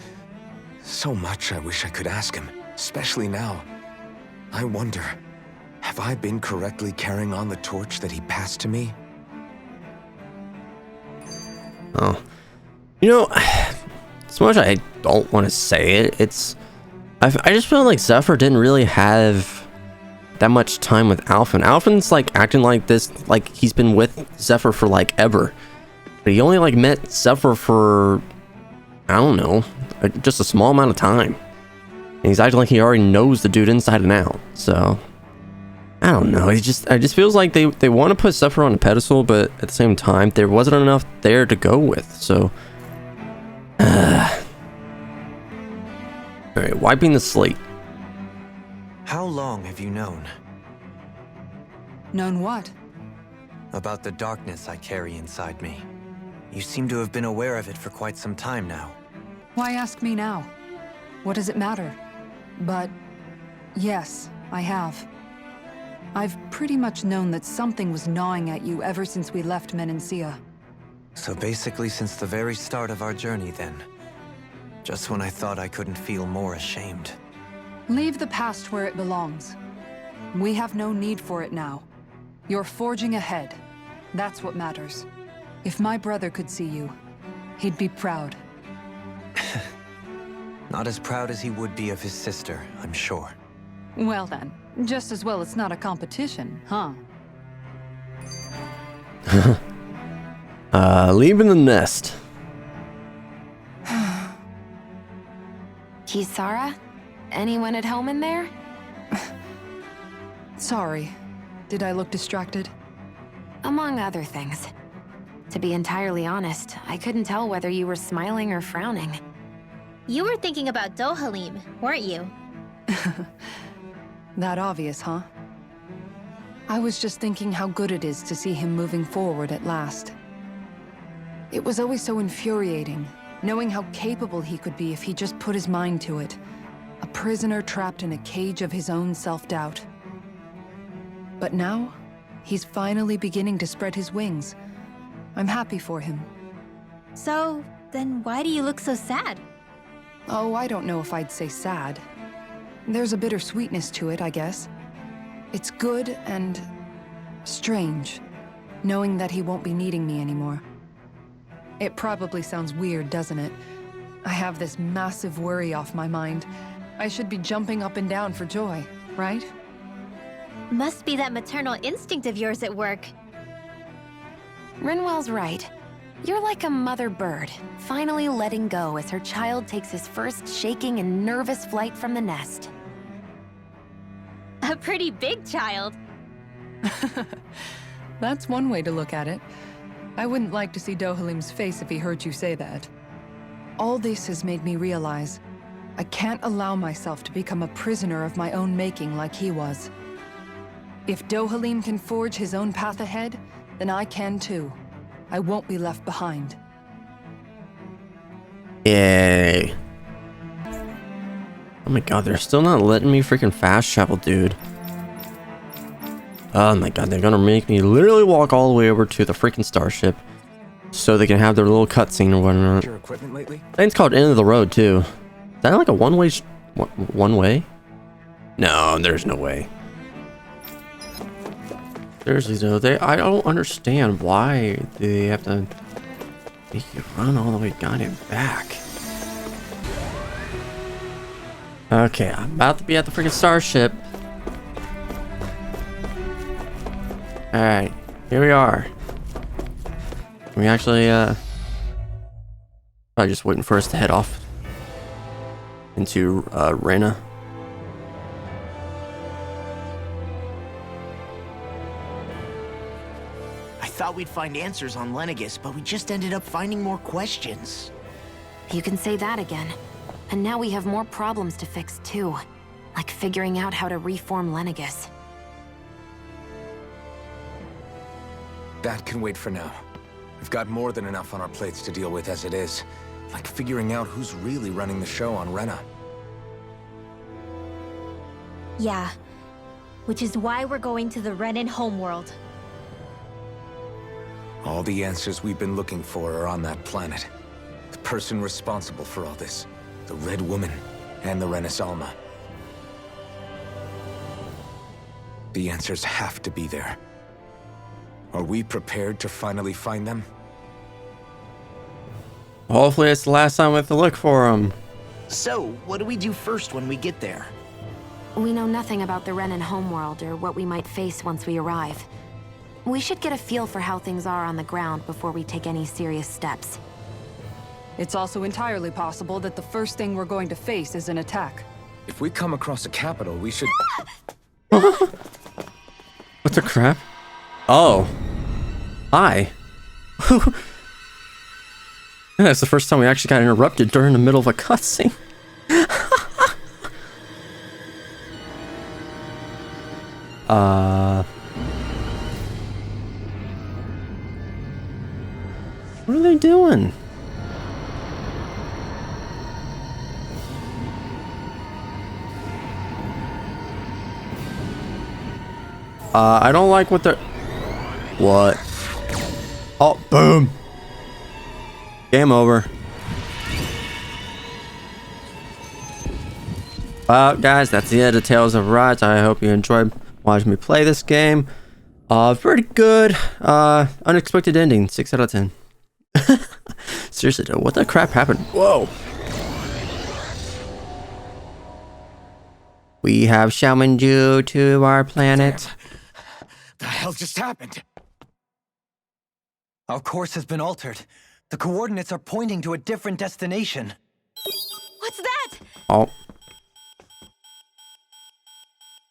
so much I wish I could ask him, especially now. I wonder, have I been correctly carrying on the torch that he passed to me? Oh. You know, as much as I don't want to say it, I just feel like Zephyr didn't really have that much time with Alphen. Alphen's like acting like this, like he's been with Zephyr for like ever. But he only like met Zephyr for, I don't know, just a small amount of time. And he's acting like he already knows the dude inside and out. So, I don't know. It just feels like they want to put Zephyr on a pedestal, but at the same time, there wasn't enough there to go with. So, alright, wiping the slate. How long have you known? Known what? About the darkness I carry inside me. You seem to have been aware of it for quite some time now. Why ask me now? What does it matter? But yes, I have. I've pretty much known that something was gnawing at you ever since we left Menancia. So basically since the very start of our journey then. Just when I thought I couldn't feel more ashamed. Leave the past where it belongs. We have no need for it now. You're forging ahead. That's what matters. If my brother could see you, he'd be proud. Not as proud as he would be of his sister, I'm sure. Well then, just as well it's not a competition, huh? Leaving the nest. Kisara? Anyone at home in there? Sorry. Did I look distracted? Among other things. To be entirely honest, I couldn't tell whether you were smiling or frowning. You were thinking about Dohalim, weren't you? That obvious, huh? I was just thinking how good it is to see him moving forward at last. It was always so infuriating, knowing how capable he could be if he just put his mind to it. A prisoner trapped in a cage of his own self-doubt. But now, he's finally beginning to spread his wings. I'm happy for him. So, then why do you look so sad? Oh, I don't know if I'd say sad. There's a bittersweetness to it, I guess. It's good and strange, knowing that he won't be needing me anymore. It probably sounds weird, doesn't it? I have this massive worry off my mind. I should be jumping up and down for joy, right? Must be that maternal instinct of yours at work. Rinwell's right. You're like a mother bird, finally letting go as her child takes his first shaking and nervous flight from the nest. A pretty big child. That's one way to look at it. I wouldn't like to see Dohalim's face if he heard you say that. All this has made me realize I can't allow myself to become a prisoner of my own making like he was. If Dohalim can forge his own path ahead, then I can too. I won't be left behind. Yay. Oh my god, they're still not letting me freaking fast travel, dude. Oh my god, they're gonna make me literally walk all the way over to the freaking starship so they can have their little cutscene or whatnot. Your equipment lately? I think it's called End of the Road too. Is that like a one-way? One way? No, there's no way. Seriously though, I don't understand why they have to make you run all the way goddamn back. Okay, I'm about to be at the freaking starship. Alright, here we are. We actually, probably just waiting for us to head off into, Rena. I thought we'd find answers on Lenegis, but we just ended up finding more questions. You can say that again. And now we have more problems to fix too. Like figuring out how to reform Lenegis. That can wait for now. We've got more than enough on our plates to deal with as it is. Like figuring out who's really running the show on Rena. Yeah. Which is why we're going to the Renan homeworld. All the answers we've been looking for are on that planet. The person responsible for all this. The Red Woman and the RENA'S Alma. The answers have to be there. Are we prepared to finally find them? Hopefully it's the last time we have to look for them. So, what do we do first when we get there? We know nothing about the Renan homeworld or what we might face once we arrive. We should get a feel for how things are on the ground before we take any serious steps. It's also entirely possible that the first thing we're going to face is an attack. If we come across a capital, we should... What the crap? Oh. Hi. That's the first time we actually got interrupted during the middle of a cutscene. What are they doing? I don't like what they're... What? Oh, boom. Game over. Well, guys, that's the end of Tales of Arise. I hope you enjoyed watching me play this game. Pretty good. Unexpected ending. 6 out of 10. Seriously, though, what the crap happened? Whoa. We have summoned you to our planet. The hell just happened? Our course has been altered. The coordinates are pointing to a different destination. What's that? Oh.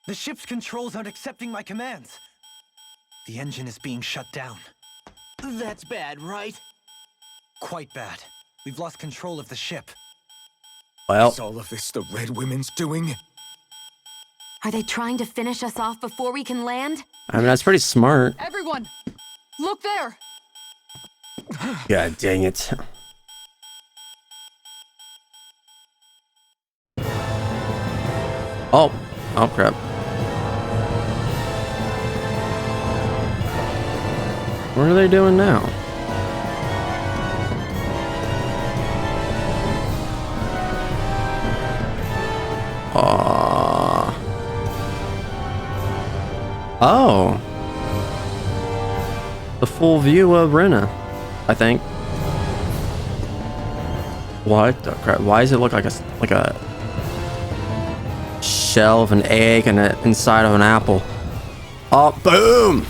The ship's controls aren't accepting my commands. The engine is being shut down. That's bad, right? Quite bad. We've lost control of the ship. Well. Is all of this the Red Women's doing? Are they trying to finish us off before we can land? I mean, that's pretty smart. Everyone, look there! God dang it. Oh. Oh, crap. What are they doing now? Oh. The full view of Rena, I think. What the crap? Why does it look like a shell of an egg and inside of an apple? Oh, boom!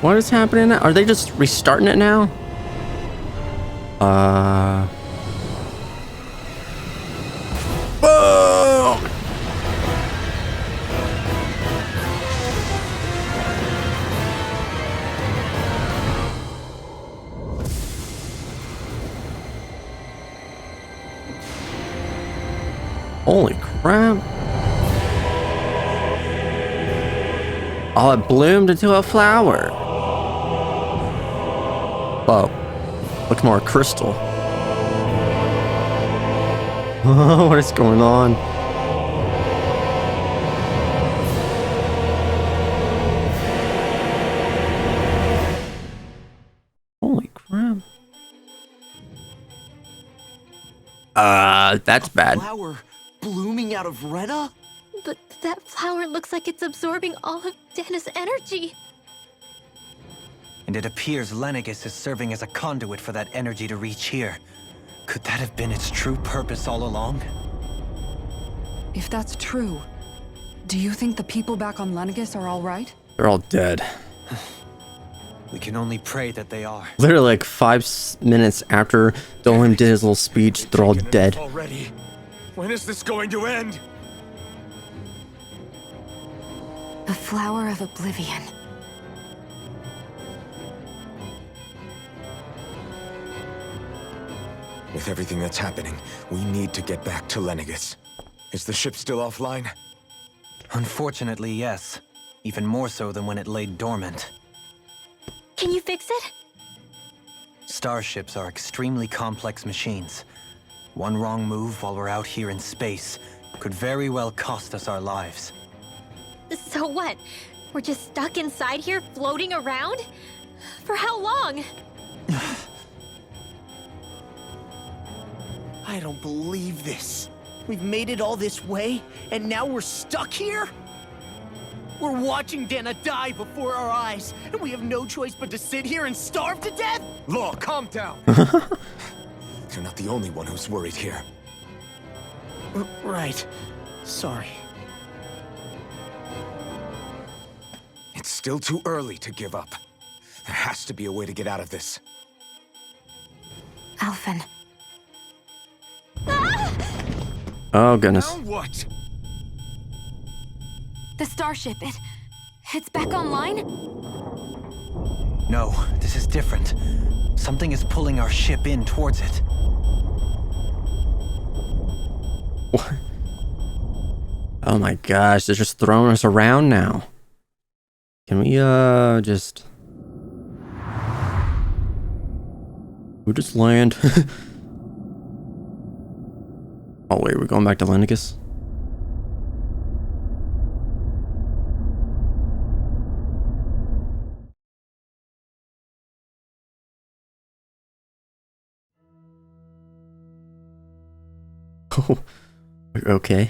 What is happening now? Are they just restarting it now? Boom! Holy crap. Oh, it bloomed into a flower. Whoa. Looks more crystal. What is going on? Holy crap. That's bad. Flower blooming out of Rena? But that flower looks like it's absorbing all of Dahna's energy. And it appears Lenegis is serving as a conduit for that energy to reach here. Could that have been its true purpose all along? If that's true, do you think the people back on Lenegis are all right? They're all dead. We can only pray that they are. Literally like 5 minutes after Dolan did his little speech, they're all dead. Already. When is this going to end? The Flower of Oblivion. With everything that's happening, we need to get back to Lenegis. Is the ship still offline? Unfortunately, yes. Even more so than when it lay dormant. Can you fix it? Starships are extremely complex machines. One wrong move while we're out here in space could very well cost us our lives. So what? We're just stuck inside here, floating around? For how long? I don't believe this. We've made it all this way, and now we're stuck here? We're watching Dahna die before our eyes, and we have no choice but to sit here and starve to death? Law, calm down. You're not the only one who's worried here. Right. Sorry. It's still too early to give up. There has to be a way to get out of this. Alphen. Oh, goodness. Now what? The starship, it's back online? No, this is different. Something is pulling our ship in towards it. What? Oh my gosh, they're just throwing us around now. Can we just... We just land? Oh wait, we're going back to Lennicus? Oh, okay.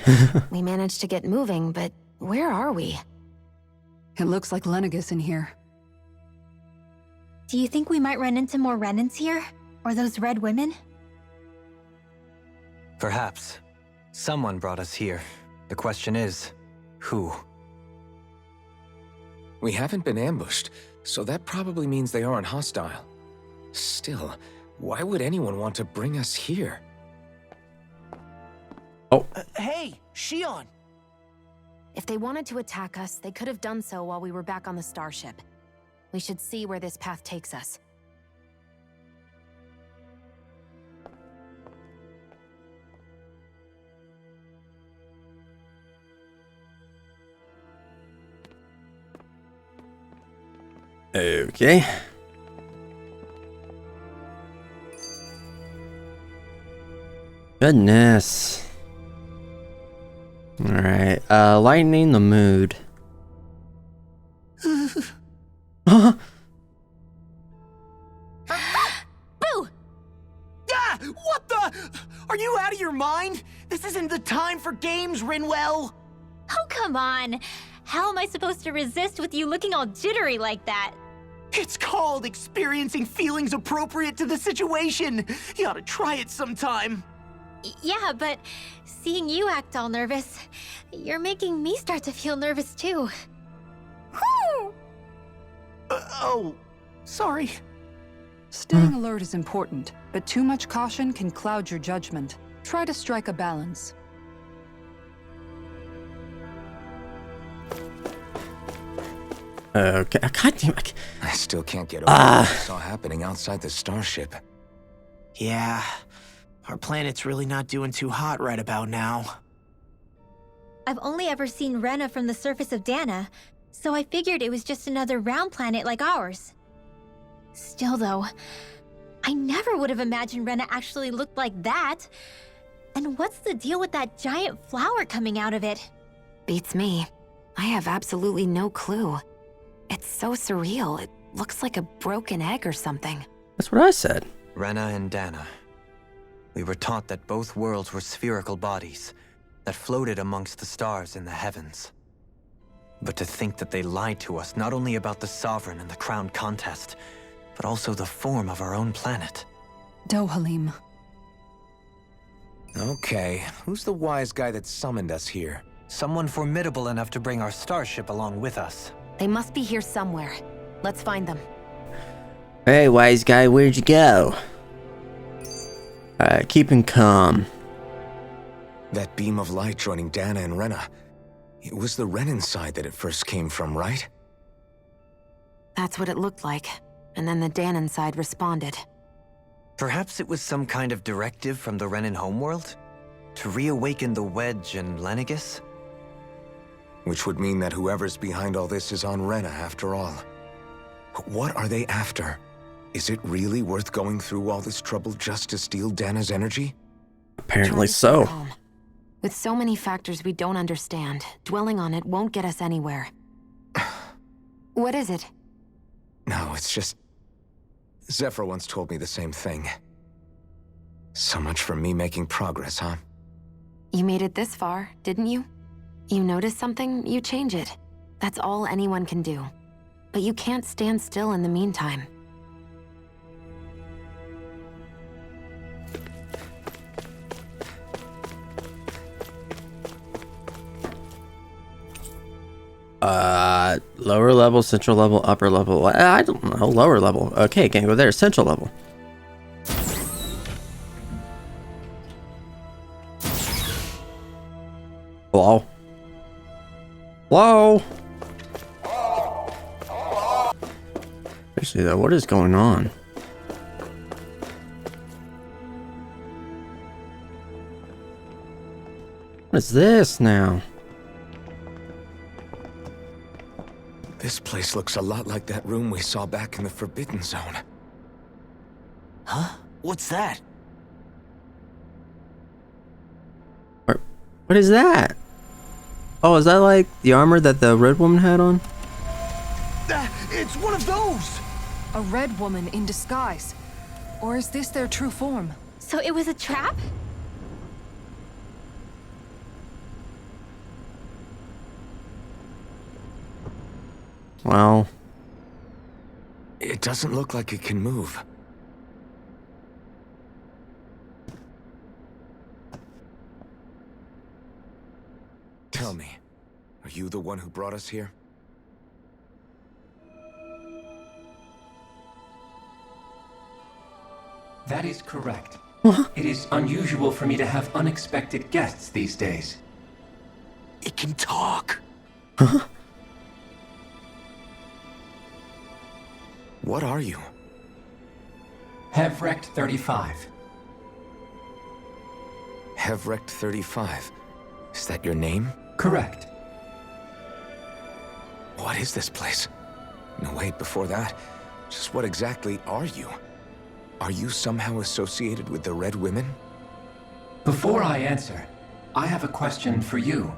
We managed to get moving, but where are we? It looks like Lennicus in here. Do you think we might run into more Renans here? Or those red women? Perhaps. Someone brought us here. The question is, who? We haven't been ambushed, so that probably means they aren't hostile. Still, why would anyone want to bring us here? Oh. Hey, Shion! If they wanted to attack us, they could have done so while we were back on the starship. We should see where this path takes us. Okay. Goodness. Alright, lightening the mood. Boo! Ah! What the? Are you out of your mind? This isn't the time for games, Rinwell! Oh, come on. How am I supposed to resist with you looking all jittery like that? It's called experiencing feelings appropriate to the situation. You ought to try it sometime. Yeah, but seeing you act all nervous, you're making me start to feel nervous too. Oh, sorry. Staying alert is important, but too much caution can cloud your judgment. Try to strike a balance. Okay, God damn it. I still can't get over what I saw happening outside the starship. Yeah, our planet's really not doing too hot right about now. I've only ever seen Rena from the surface of Dahna, so I figured it was just another round planet like ours. Still though, I never would have imagined Rena actually looked like that. And what's the deal with that giant flower coming out of it? Beats me. I have absolutely no clue. It's so surreal. It looks like a broken egg or something. That's what I said. Rena and Dahna. We were taught that both worlds were spherical bodies that floated amongst the stars in the heavens. But to think that they lied to us not only about the Sovereign and the Crown contest, but also the form of our own planet. Dohalim. Okay, who's the wise guy that summoned us here? Someone formidable enough to bring our starship along with us. They must be here somewhere. Let's find them. Hey, wise guy, where'd you go? Alright, keeping calm. That beam of light joining Dahna and Rena. It was the Renan side that it first came from, right? That's what it looked like. And then the Dahnan side responded. Perhaps it was some kind of directive from the Renan homeworld? To reawaken the Wedge and Lennicus? Which would mean that whoever's behind all this is on Rena after all. What are they after? Is it really worth going through all this trouble just to steal Dahna's energy? Apparently so. Calm. With so many factors we don't understand, dwelling on it won't get us anywhere. What is it? No, it's just... Zephyr once told me the same thing. So much for me making progress, huh? You made it this far, didn't you? You notice something, you change it. That's all anyone can do. But you can't stand still in the meantime. Lower level, central level, upper level. I don't know. Lower level. Okay, can't go there. Central level. Hello? Hello? Actually, though, what is going on? What is this now? This place looks a lot like that room we saw back in the Forbidden Zone. Huh? What's that? What is that? Oh, is that like the armor that the red woman had on? It's one of those! A red woman in disguise. Or is this their true form? So it was a trap? Wow. It doesn't look like it can move. Tell me, are you the one who brought us here? That is correct. It is unusual for me to have unexpected guests these days. It can talk. What are you? Hevrect 35. Hevrect 35. Is that your name? Correct. What is this place? No, wait, before that, just what exactly are you? Are you somehow associated with the Red Women? Before I answer, I have a question for you.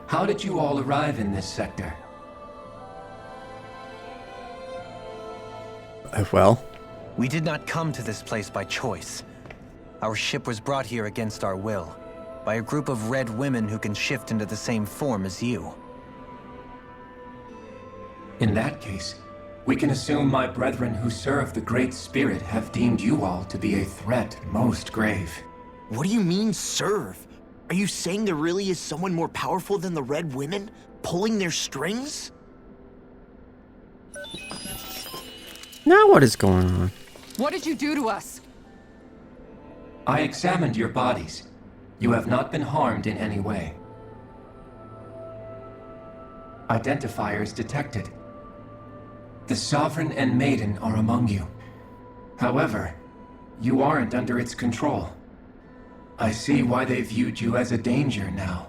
How did you all arrive in this sector? Well, we did not come to this place by choice. Our ship was brought here against our will, by a group of red women who can shift into the same form as you. In that case, we can assume my brethren who serve the Great Spirit have deemed you all to be a threat most grave. What do you mean, serve? Are you saying there really is someone more powerful than the Red Women, pulling their strings? now what is going on? What did you do to us? I examined your bodies. You have not been harmed in any way. Identifiers detected. The Sovereign and Maiden are among you. However, you aren't under its control. I see why they viewed you as a danger now.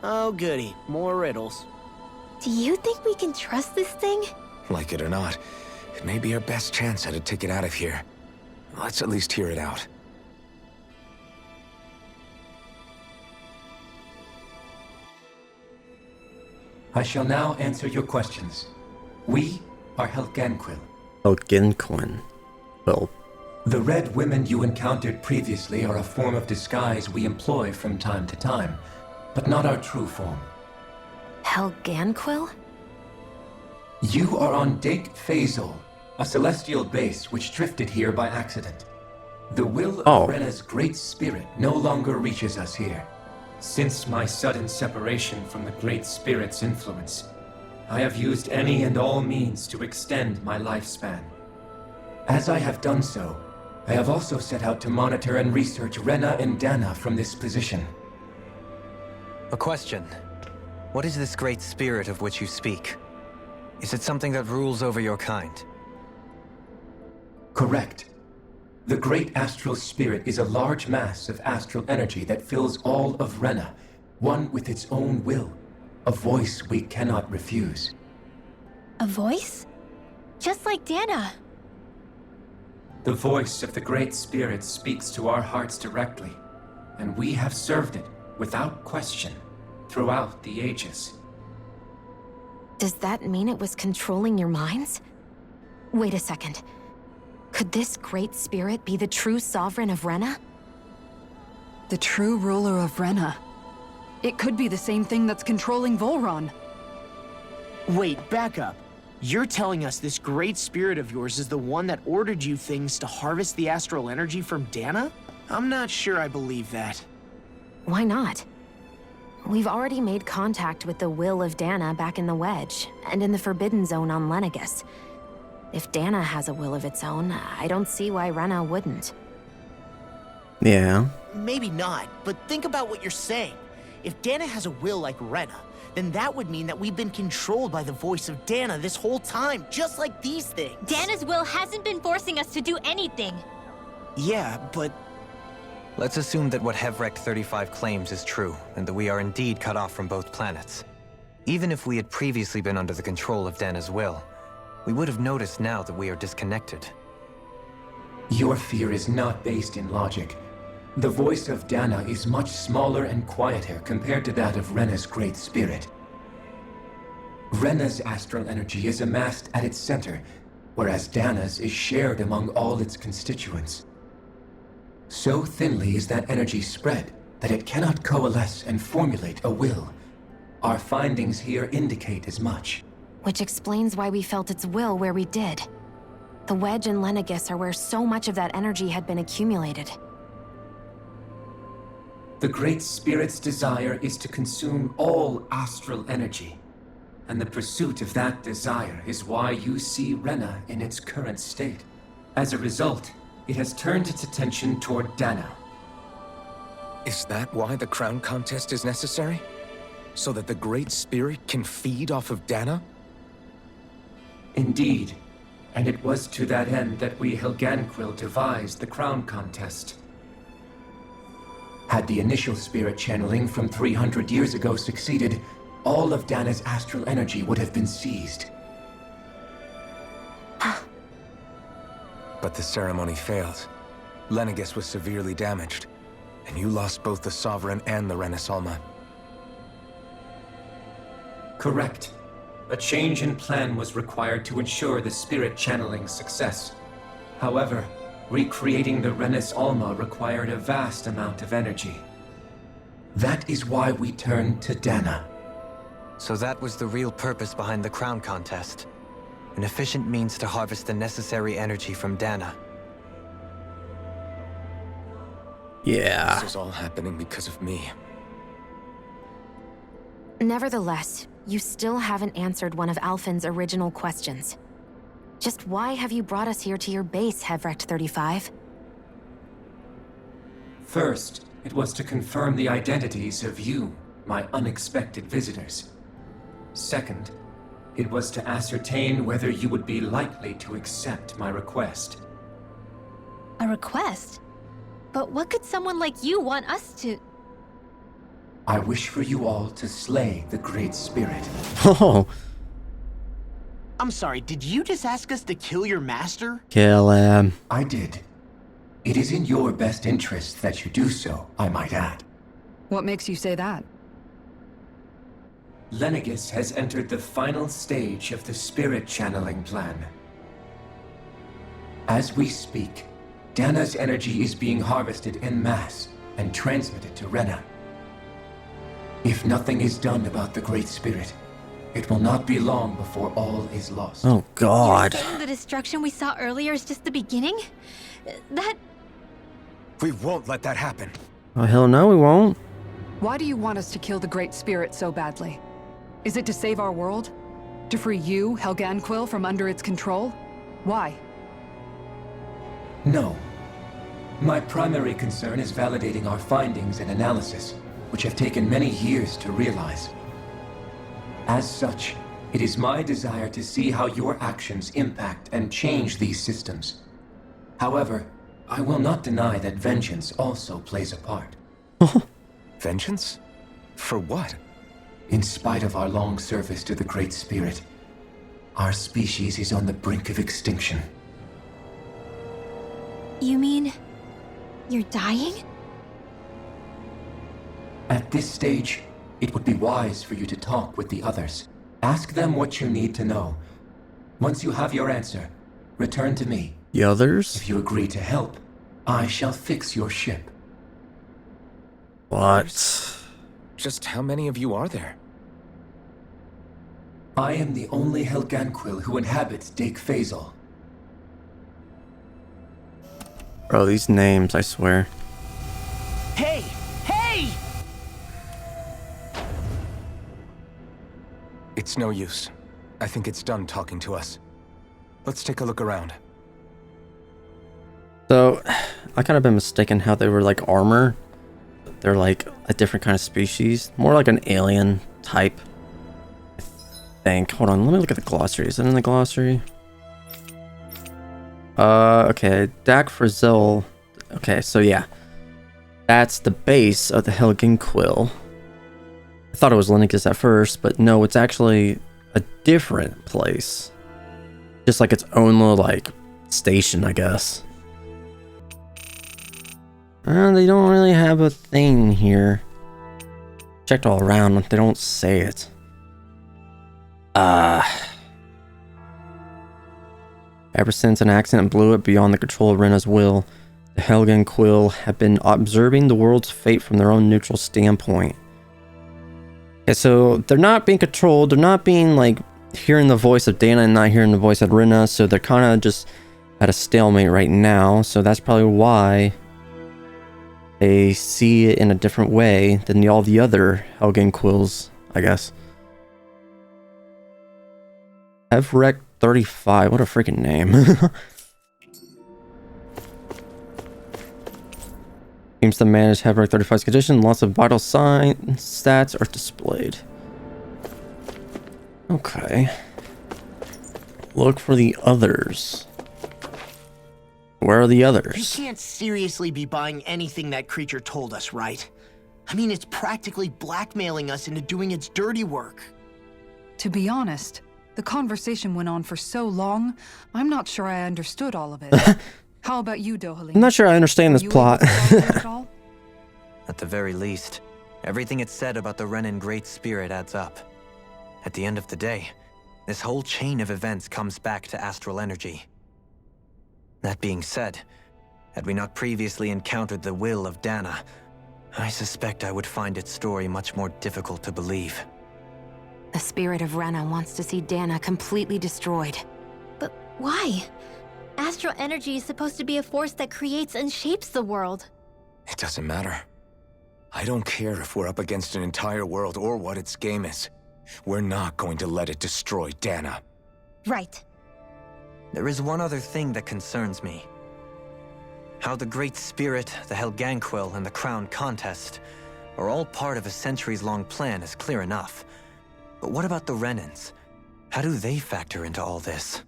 Oh goody, more riddles. Do you think we can trust this thing? Like it or not, it may be our best chance at a ticket out of here. Let's at least hear it out. I shall now answer your questions. We are Helganquil. Helgenquin. Well, The red women you encountered previously are a form of disguise we employ from time to time, but not our true form. Helganquil? You are on Dake Phasol, a celestial base which drifted here by accident. The will of RENA'S Great Spirit no longer reaches us here. Since my sudden separation from the Great Spirit's influence, I have used any and all means to extend my lifespan. As I have done so, I have also set out to monitor and research Rena and Dahna from this position. A question. What is this Great Spirit of which you speak? Is it something that rules over your kind? Correct. The Great Astral Spirit is a large mass of astral energy that fills all of Rena, one with its own will, a voice we cannot refuse. A voice? Just like Dahna. The voice of the Great Spirit speaks to our hearts directly, and we have served it without question throughout the ages. Does that mean it was controlling your minds? Wait a second. Could this Great Spirit be the true sovereign of Rena? The true ruler of Rena. It could be the same thing that's controlling Volron. Wait, back up. You're telling us this Great Spirit of yours is the one that ordered you things to harvest the astral energy from Dahna? I'm not sure I believe that. Why not? We've already made contact with the will of Dahna back in the Wedge, and in the Forbidden Zone on Lenegus. If Dahna has a will of its own, I don't see why Rena wouldn't. yeah. Maybe not, but think about what you're saying. If Dahna has a will like Rena, then that would mean that we've been controlled by the voice of Dahna this whole time, just like these things. Dana's will hasn't been forcing us to do anything. Yeah, but... Let's assume that what Hevrect 35 claims is true, and that we are indeed cut off from both planets. Even if we had previously been under the control of Dahna's will, we would have noticed now that we are disconnected. Your fear is not based in logic. The voice of Dahna is much smaller and quieter compared to that of Rena's Great Spirit. Rena's astral energy is amassed at its center, whereas Dahna's is shared among all its constituents. So thinly is that energy spread that it cannot coalesce and formulate a will. Our findings here indicate as much. Which explains why we felt its will where we did. The wedge and Lenegis are where so much of that energy had been accumulated. The Great Spirit's desire is to consume all astral energy. And the pursuit of that desire is why you see Rena in its current state. As a result, it has turned its attention toward Dahna. Is that why the crown contest is necessary? So that the Great Spirit can feed off of Dahna? Indeed. And it was to that end that we Helganquil devised the crown contest. Had the initial spirit channeling from 300 years ago succeeded, all of Dahna's astral energy would have been seized. But the ceremony failed. Lenegis was severely damaged, and you lost both the Sovereign and the RENA'S Alma. Correct. A change in plan was required to ensure the spirit channeling's success. However, recreating the RENA'S Alma required a vast amount of energy. That is why we turned to Dahna. So that was the real purpose behind the crown contest. An efficient means to harvest the necessary energy from Dahna. Yeah. This is all happening because of me. Nevertheless, you still haven't answered one of Alphen's original questions. Just why have you brought us here to your base, Hevrecht 35? First, it was to confirm the identities of you, my unexpected visitors. Second, it was to ascertain whether you would be likely to accept my request. A request? But what could someone like you want us to... I wish for you all to slay the Great Spirit. Oh. I'm sorry, did you just ask us to kill your master? Kill him. I did. It is in your best interest that you do so, I might add. What makes you say that? Lenegis has entered the final stage of the spirit channeling plan. As we speak, Dahna's energy is being harvested en masse and transmitted to Rena. If nothing is done about the Great Spirit, it will not be long before all is lost. Oh God. You're saying the destruction we saw earlier is just the beginning? That... We won't let that happen. Oh hell no, we won't. Why do you want us to kill the Great Spirit so badly? Is it to save our world? To free you, Helganquil, from under its control? Why? No. My primary concern is validating our findings and analysis, which have taken many years to realize. As such, it is my desire to see how your actions impact and change these systems. However, I will not deny that vengeance also plays a part. Vengeance? For what? In spite of our long service to the Great Spirit, our species is on the brink of extinction. You mean... you're dying? At this stage, it would be wise for you to talk with the others. Ask them what you need to know. Once you have your answer, return to me. The others? If you agree to help, I shall fix your ship. What? Just how many of you are there? I am the only Helganquil who inhabits Dake Faisal. Bro, these names, I swear. Hey! Hey! It's no use. I think it's done talking to us. Let's take a look around. So, I kind of been mistaken how they were like armor. They're like a different kind of species. More like an alien type. I think. Hold on, let me look at the glossary. Is it in the glossary? Okay. Dak Frazil. Okay, so yeah. That's the base of the Helganquil. I thought it was Lennicus at first, but no, it's actually a different place. Just like its own little, like, station, I guess. They don't really have a thing here. Checked all around, they don't say it. Ever since an accident blew it beyond the control of Rena's will, the Helgen Quill have been observing the world's fate from their own neutral standpoint. Okay, so they're not being controlled, they're not being, like, hearing the voice of Dahna and not hearing the voice of Rena, so they're kind of just at a stalemate right now, so that's probably why they see it in a different way than all the other Helgen Quills, I guess. Evrek 35, what a freaking name. Seems to manage Evrek 35's condition, lots of vital stats are displayed. Okay. Look for the others. Where are the others? We can't seriously be buying anything that creature told us, right? I mean, it's practically blackmailing us into doing its dirty work. To be honest, the conversation went on for so long, I'm not sure I understood all of it. How about you, Dohalim? I'm not sure I understand this plot. At the very least, everything it said about the Renan Great Spirit adds up. At the end of the day, this whole chain of events comes back to astral energy. That being said, had we not previously encountered the will of Dahna, I suspect I would find its story much more difficult to believe. The spirit of Rena wants to see Dahna completely destroyed. But why? Astral energy is supposed to be a force that creates and shapes the world. It doesn't matter. I don't care if we're up against an entire world or what its game is. We're not going to let it destroy Dahna. Right. There is one other thing that concerns me. How the Great Spirit, the Helganquil, and the Crown Contest are all part of a centuries-long plan is clear enough. But what about the Renans? How do they factor into all this?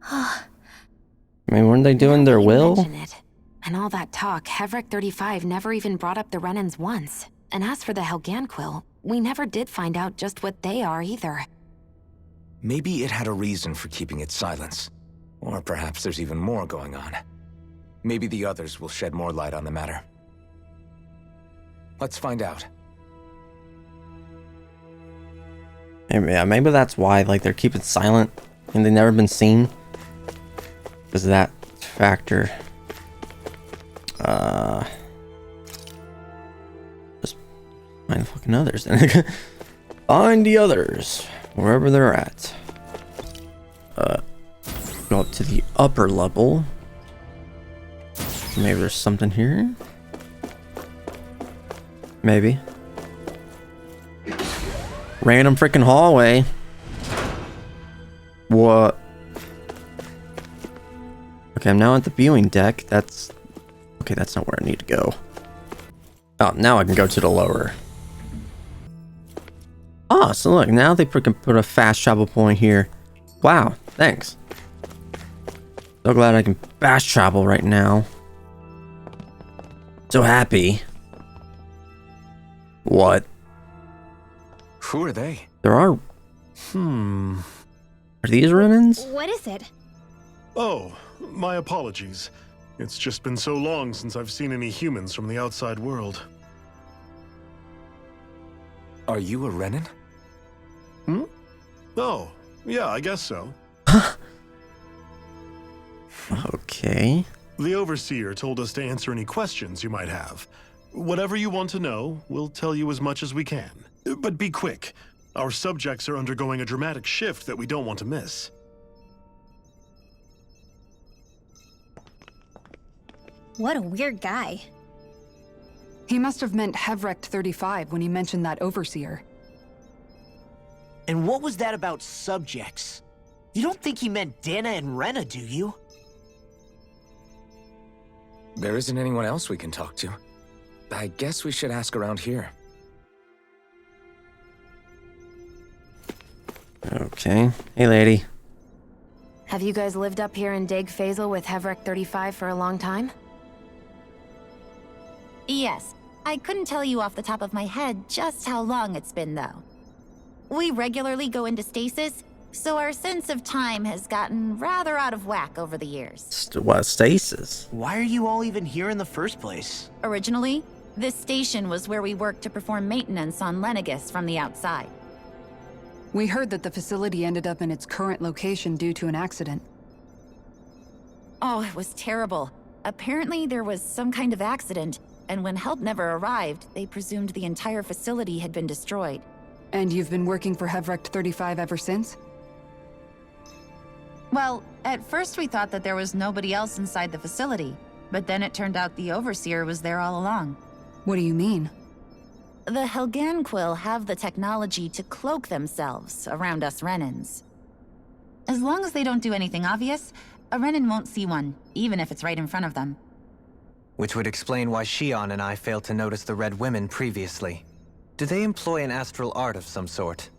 I mean, weren't they doing their will? And all that talk, Evrek 35 never even brought up the Renans once. And as for the Helganquil, we never did find out just what they are either. Maybe it had a reason for keeping its silence. Or perhaps there's even more going on. Maybe the others will shed more light on the matter. Let's find out. Yeah, maybe that's why, like, they're keeping silent and they've never been seen. Because of that factor. Just find the fucking others. Find the others. Wherever they're at. Go up to the upper level. Maybe there's something here. Maybe. Random freaking hallway. What? Okay, I'm now at the viewing deck. That's... Okay, that's not where I need to go. Oh, now I can go to the lower. Oh, so look, now they freaking put a fast travel point here. Wow, thanks. So glad I can fast travel right now. So happy. What? Who are they? There are... Are these Renans? What is it? Oh, my apologies. It's just been so long since I've seen any humans from the outside world. Are you a Renan? Oh, yeah, I guess so. Okay. The Overseer told us to answer any questions you might have. Whatever you want to know, we'll tell you as much as we can. But be quick. Our subjects are undergoing a dramatic shift that we don't want to miss. What a weird guy. He must have meant Evrek 35 when he mentioned that Overseer. And what was that about subjects? You don't think he meant Dahna and Rena, do you? There isn't anyone else we can talk to. I guess we should ask around here. Okay. Hey, lady. Have you guys lived up here in Dig Faisal with Evrek 35 for a long time? Yes, I couldn't tell you off the top of my head just how long it's been, though. We regularly go into stasis, so our sense of time has gotten rather out of whack over the years. What, stasis? Why are you all even here in the first place? Originally, this station was where we worked to perform maintenance on RENA'S from the outside. We heard that the facility ended up in its current location due to an accident. Oh, it was terrible. Apparently there was some kind of accident, and when help never arrived, they presumed the entire facility had been destroyed. And you've been working for Hevrecht 35 ever since? Well, at first we thought that there was nobody else inside the facility, but then it turned out the Overseer was there all along. What do you mean? The Helganquil have the technology to cloak themselves around us Renans. As long as they don't do anything obvious, a Renan won't see one, even if it's right in front of them. Which would explain why Shion and I failed to notice the Red Women previously. Do they employ an astral art of some sort?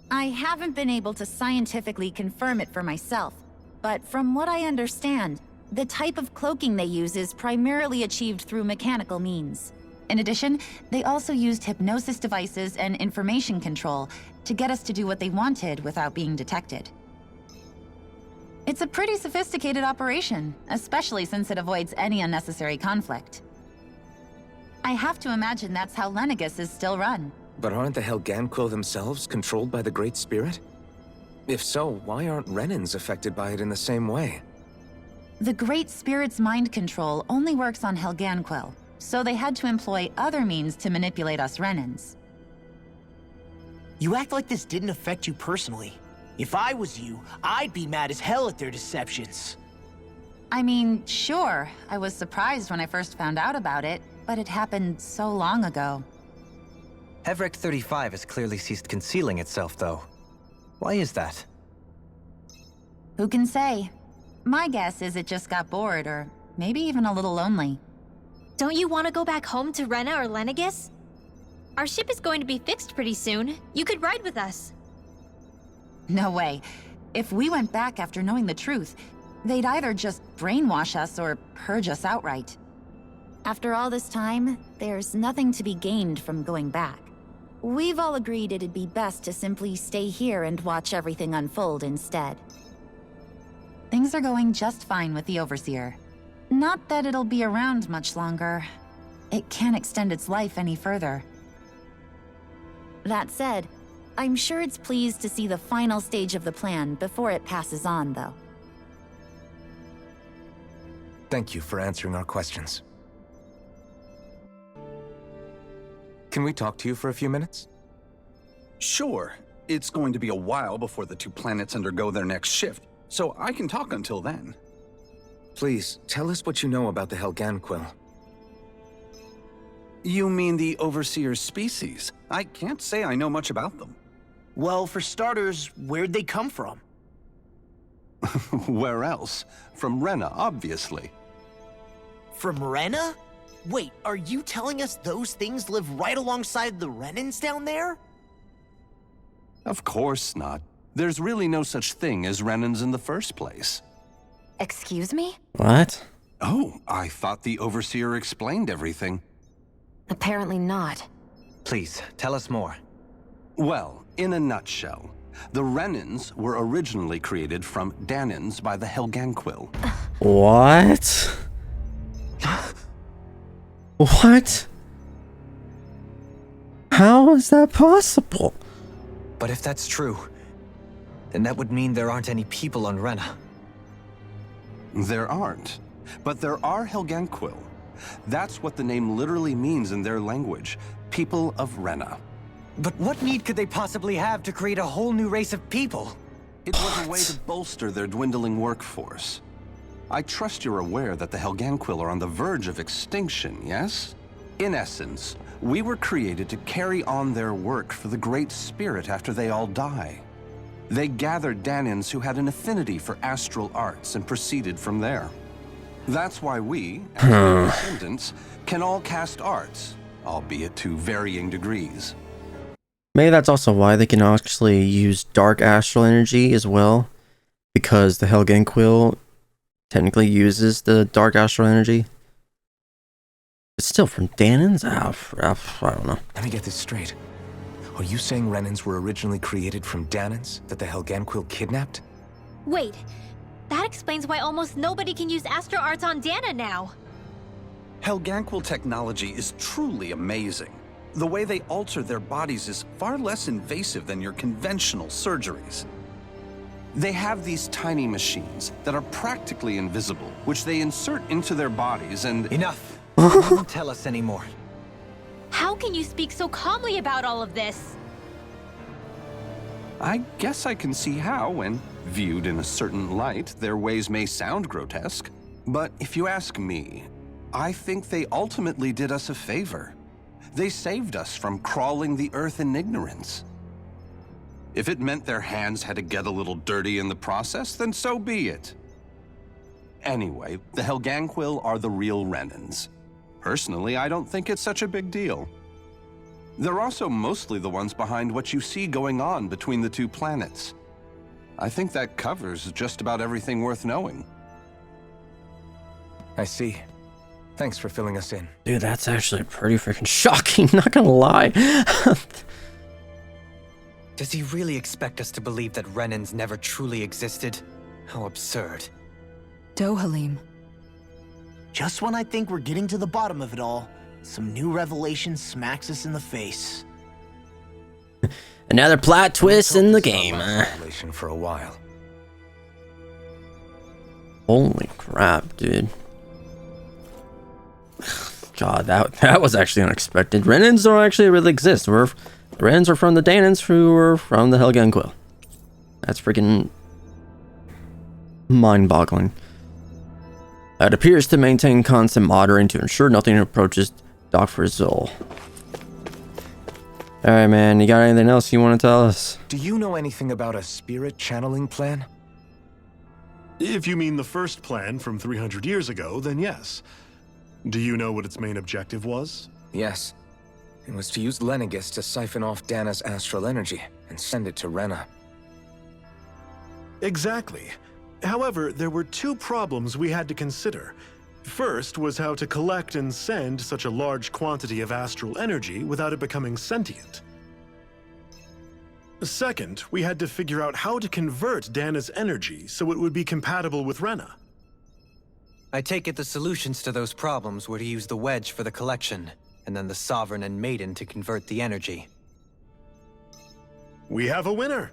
I haven't been able to scientifically confirm it for myself, but from what I understand, the type of cloaking they use is primarily achieved through mechanical means. In addition, they also used hypnosis devices and information control to get us to do what they wanted without being detected. It's a pretty sophisticated operation, especially since it avoids any unnecessary conflict. I have to imagine that's how RENA'S is still run. But aren't the Helganquil themselves controlled by the Great Spirit? If so, why aren't Renans affected by it in the same way? The Great Spirit's mind control only works on Helganquil, so they had to employ other means to manipulate us Renans. You act like this didn't affect you personally. If I was you, I'd be mad as hell at their deceptions. I mean, sure, I was surprised when I first found out about it, but it happened so long ago. Hevrecht 35 has clearly ceased concealing itself, though. Why is that? Who can say? My guess is it just got bored, or maybe even a little lonely. Don't you want to go back home to Rena or RENA'S? Our ship is going to be fixed pretty soon. You could ride with us. No way. If we went back after knowing the truth, they'd either just brainwash us or purge us outright. After all this time, there's nothing to be gained from going back. We've all agreed it'd be best to simply stay here and watch everything unfold instead. Things are going just fine with the Overseer. Not that it'll be around much longer. It can't extend its life any further. That said, I'm sure it's pleased to see the final stage of the plan before it passes on, though. Thank you for answering our questions. Can we talk to you for a few minutes? Sure. It's going to be a while before the two planets undergo their next shift, so I can talk until then. Please, tell us what you know about the Helganquil. You mean the Overseer's species? I can't say I know much about them. Well, for starters, where'd they come from? Where else? From Rena, obviously. From Rena? Wait, are you telling us those things live right alongside the Renans down there? Of course not. There's really no such thing as Renans in the first place. Excuse me? What? Oh, I thought the Overseer explained everything. Apparently not. Please, tell us more. Well, in a nutshell, the Renans were originally created from Dahnans by the Helganquil. What? What? How is that possible? But if that's true, then that would mean there aren't any people on Rena. There aren't, but there are Helganquil. That's what the name literally means in their language, people of Rena. But what need could they possibly have to create a whole new race of people? It was a way to bolster their dwindling workforce. I trust you're aware that the Helganquil are on the verge of extinction, yes? In essence, we were created to carry on their work for the Great Spirit after they all die. They gathered Dahnans who had an affinity for astral arts and proceeded from there. That's why we, as their descendants, can all cast arts, albeit to varying degrees. Maybe that's also why they can actually use dark astral energy as well, because the Helganquil technically uses the dark astral energy. It's still from Dahnans? I don't know. Let me get this straight. Are you saying RENA'S were originally created from Dahnans that the Helganquil kidnapped? Wait, that explains why almost nobody can use Astro Arts on Dahna now. Helganquil technology is truly amazing. The way they alter their bodies is far less invasive than your conventional surgeries. They have these tiny machines that are practically invisible, which they insert into their bodies and— Enough! Don't tell us anymore. How can you speak so calmly about all of this? I guess I can see how, when viewed in a certain light, their ways may sound grotesque. But if you ask me, I think they ultimately did us a favor. They saved us from crawling the earth in ignorance. If it meant their hands had to get a little dirty in the process, then so be it. Anyway, the Helganquil are the real RENA'S. Personally, I don't think it's such a big deal. They're also mostly the ones behind what you see going on between the two planets. I think that covers just about everything worth knowing. I see. Thanks for filling us in. Dude, that's actually pretty freaking shocking, not gonna lie. Does he really expect us to believe that RENA'S never truly existed? How absurd. Dohalim. Just when I think we're getting to the bottom of it all, some new revelation smacks us in the face. Another plot twist in the game. For a while. Holy crap, dude. God, that was actually unexpected. RENA'S don't actually really exist. RENA'S are from the Dahnans, who were from the Helganquil. That's freaking mind-boggling. It appears to maintain constant monitoring to ensure nothing approaches Dr. Zol. Alright, man, you got anything else you want to tell us? Do you know anything about a spirit channeling plan? If you mean the first plan from 300 years ago, then yes. Do you know what its main objective was? Yes. It was to use Lenegis to siphon off Dahna's astral energy and send it to Rena. Exactly. However, there were two problems we had to consider. First was how to collect and send such a large quantity of astral energy without it becoming sentient. Second, we had to figure out how to convert Dahna's energy so it would be compatible with Rena. I take it the solutions to those problems were to use the wedge for the collection, and then the Sovereign and Maiden to convert the energy. We have a winner!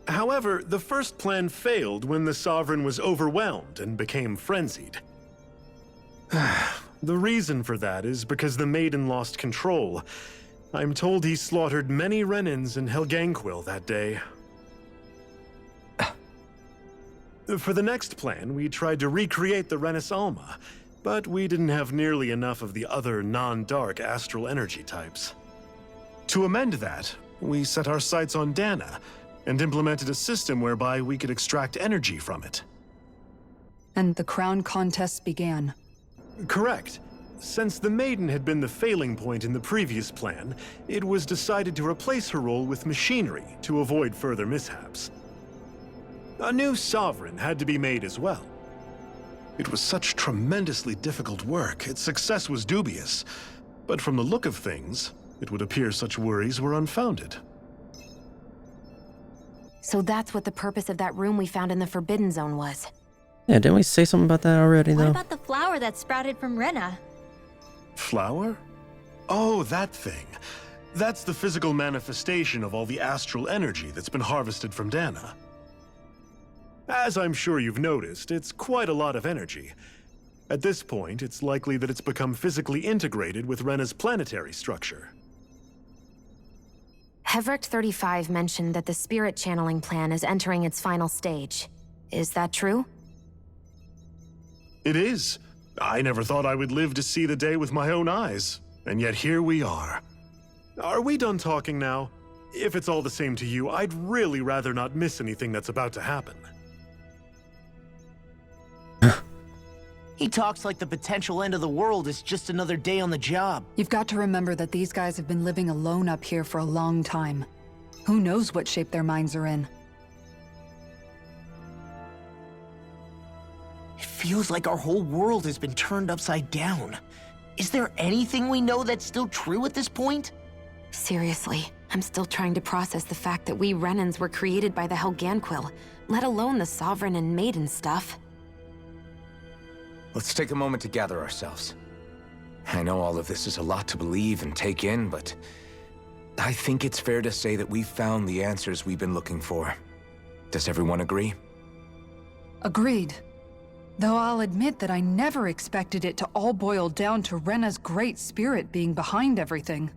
However, the first plan failed when the Sovereign was overwhelmed and became frenzied. The reason for that is because the Maiden lost control. I'm told he slaughtered many RENA'S in Helganquil that day. For the next plan, we tried to recreate the Renis Alma, but we didn't have nearly enough of the other non-dark astral energy types. To amend that, we set our sights on Dahna, and implemented a system whereby we could extract energy from it. And the crown contest began. Correct. Since the Maiden had been the failing point in the previous plan, it was decided to replace her role with machinery to avoid further mishaps. A new Sovereign had to be made as well. It was such tremendously difficult work, its success was dubious. But from the look of things, it would appear such worries were unfounded. So that's what the purpose of that room we found in the Forbidden Zone was. Yeah, didn't we say something about that already, What though? about the flower that sprouted from Rena? Flower? Oh, that thing. That's the physical manifestation of all the astral energy that's been harvested from Dahna. As I'm sure you've noticed, it's quite a lot of energy. At this point, it's likely that it's become physically integrated with Rena's planetary structure. Hevricht 35 mentioned that the spirit channeling plan is entering its final stage. Is that true? It is. I never thought I would live to see the day with my own eyes, and yet here we are. Are we done talking now? If it's all the same to you, I'd really rather not miss anything that's about to happen. He talks like the potential end of the world is just another day on the job. You've got to remember that these guys have been living alone up here for a long time. Who knows what shape their minds are in? It feels like our whole world has been turned upside down. Is there anything we know that's still true at this point? Seriously, I'm still trying to process the fact that we Renans were created by the Helganquil, let alone the Sovereign and Maiden stuff. Let's take a moment to gather ourselves. I know all of this is a lot to believe and take in, but I think it's fair to say that we've found the answers we've been looking for. Does everyone agree? Agreed. Though I'll admit that I never expected it to all boil down to Rena's great spirit being behind everything.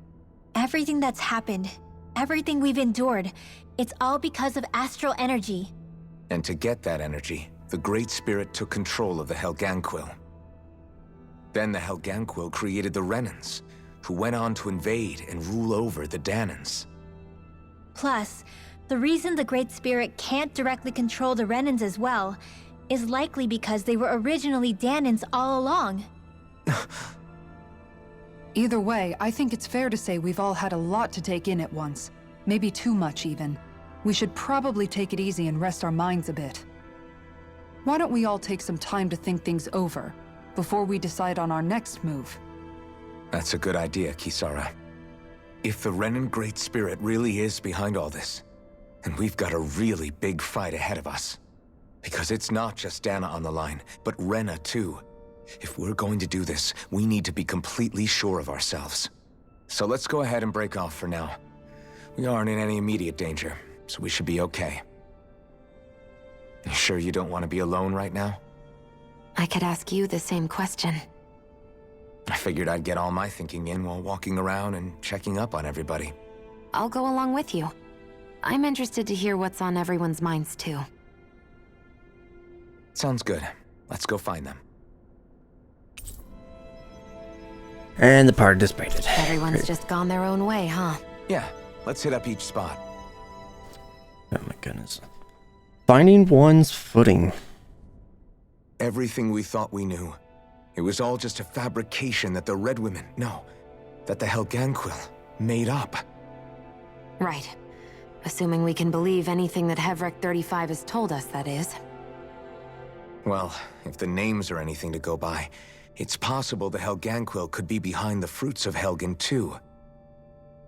Everything that's happened, everything we've endured, it's all because of astral energy. And to get that energy, the Great Spirit took control of the Helganquil. Then the Helganquil created the Renans, who went on to invade and rule over the Dahnans. Plus, the reason the Great Spirit can't directly control the Renans as well is likely because they were originally Dahnans all along. Either way, I think it's fair to say we've all had a lot to take in at once. Maybe too much, even. We should probably take it easy and rest our minds a bit. Why don't we all take some time to think things over, before we decide on our next move? That's a good idea, Kisara. If the Renan Great Spirit really is behind all this, then we've got a really big fight ahead of us. Because it's not just Dahna on the line, but Rena too. If we're going to do this, we need to be completely sure of ourselves. So let's go ahead and break off for now. We aren't in any immediate danger, so we should be okay. You sure you don't want to be alone right now? I could ask you the same question. I figured I'd get all my thinking in while walking around and checking up on everybody. I'll go along with you. I'm interested to hear what's on everyone's minds too. Sounds good. Let's go find them. And the party dissipated. Everyone's just gone their own way, huh? Yeah, let's hit up each spot. Oh my goodness. Finding one's footing. Everything we thought we knew. It was all just a fabrication that the Red Women, that the Helganquil made up. Right. Assuming we can believe anything that Hevrek 35 has told us, that is. Well, if the names are anything to go by, it's possible the Helganquil could be behind the fruits of Helgen too.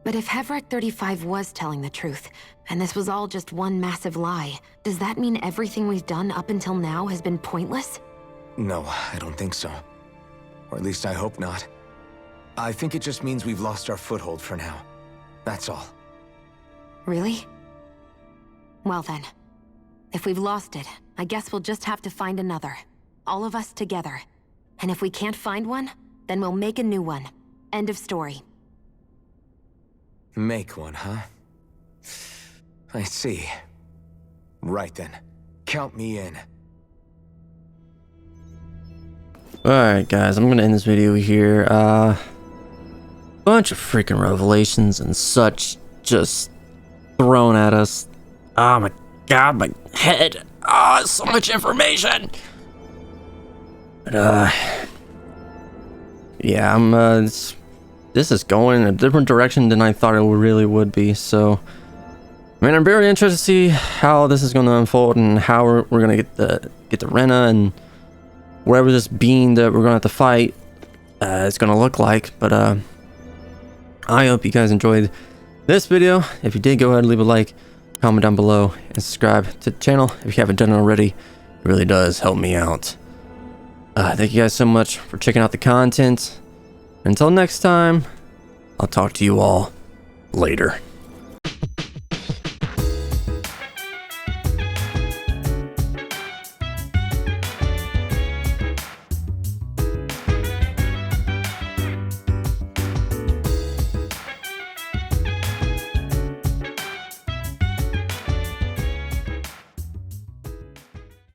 But if Hevrek 35 was telling the truth, and this was all just one massive lie, does that mean everything we've done up until now has been pointless? No, I don't think so. Or at least I hope not. I think it just means we've lost our foothold for now. That's all. Really? Well then, if we've lost it, I guess we'll just have to find another. All of us together. And if we can't find one, then we'll make a new one. End of story. Make one, huh? I see. Right then. Count me in. Alright guys, I'm gonna end this video here. Bunch of freaking revelations and such just thrown at us. Oh my god, my head. Oh, so much information. But yeah, this is going in a different direction than I thought it really would be. So, I mean, I'm very interested to see how this is going to unfold and how we're going to get the Rena and whatever this being that we're going to have to fight is going to look like. But I hope you guys enjoyed this video. If you did, go ahead and leave a like, comment down below, and subscribe to the channel if you haven't done it already. It really does help me out. Thank you guys so much for checking out the content. Until next time, I'll talk to you all later.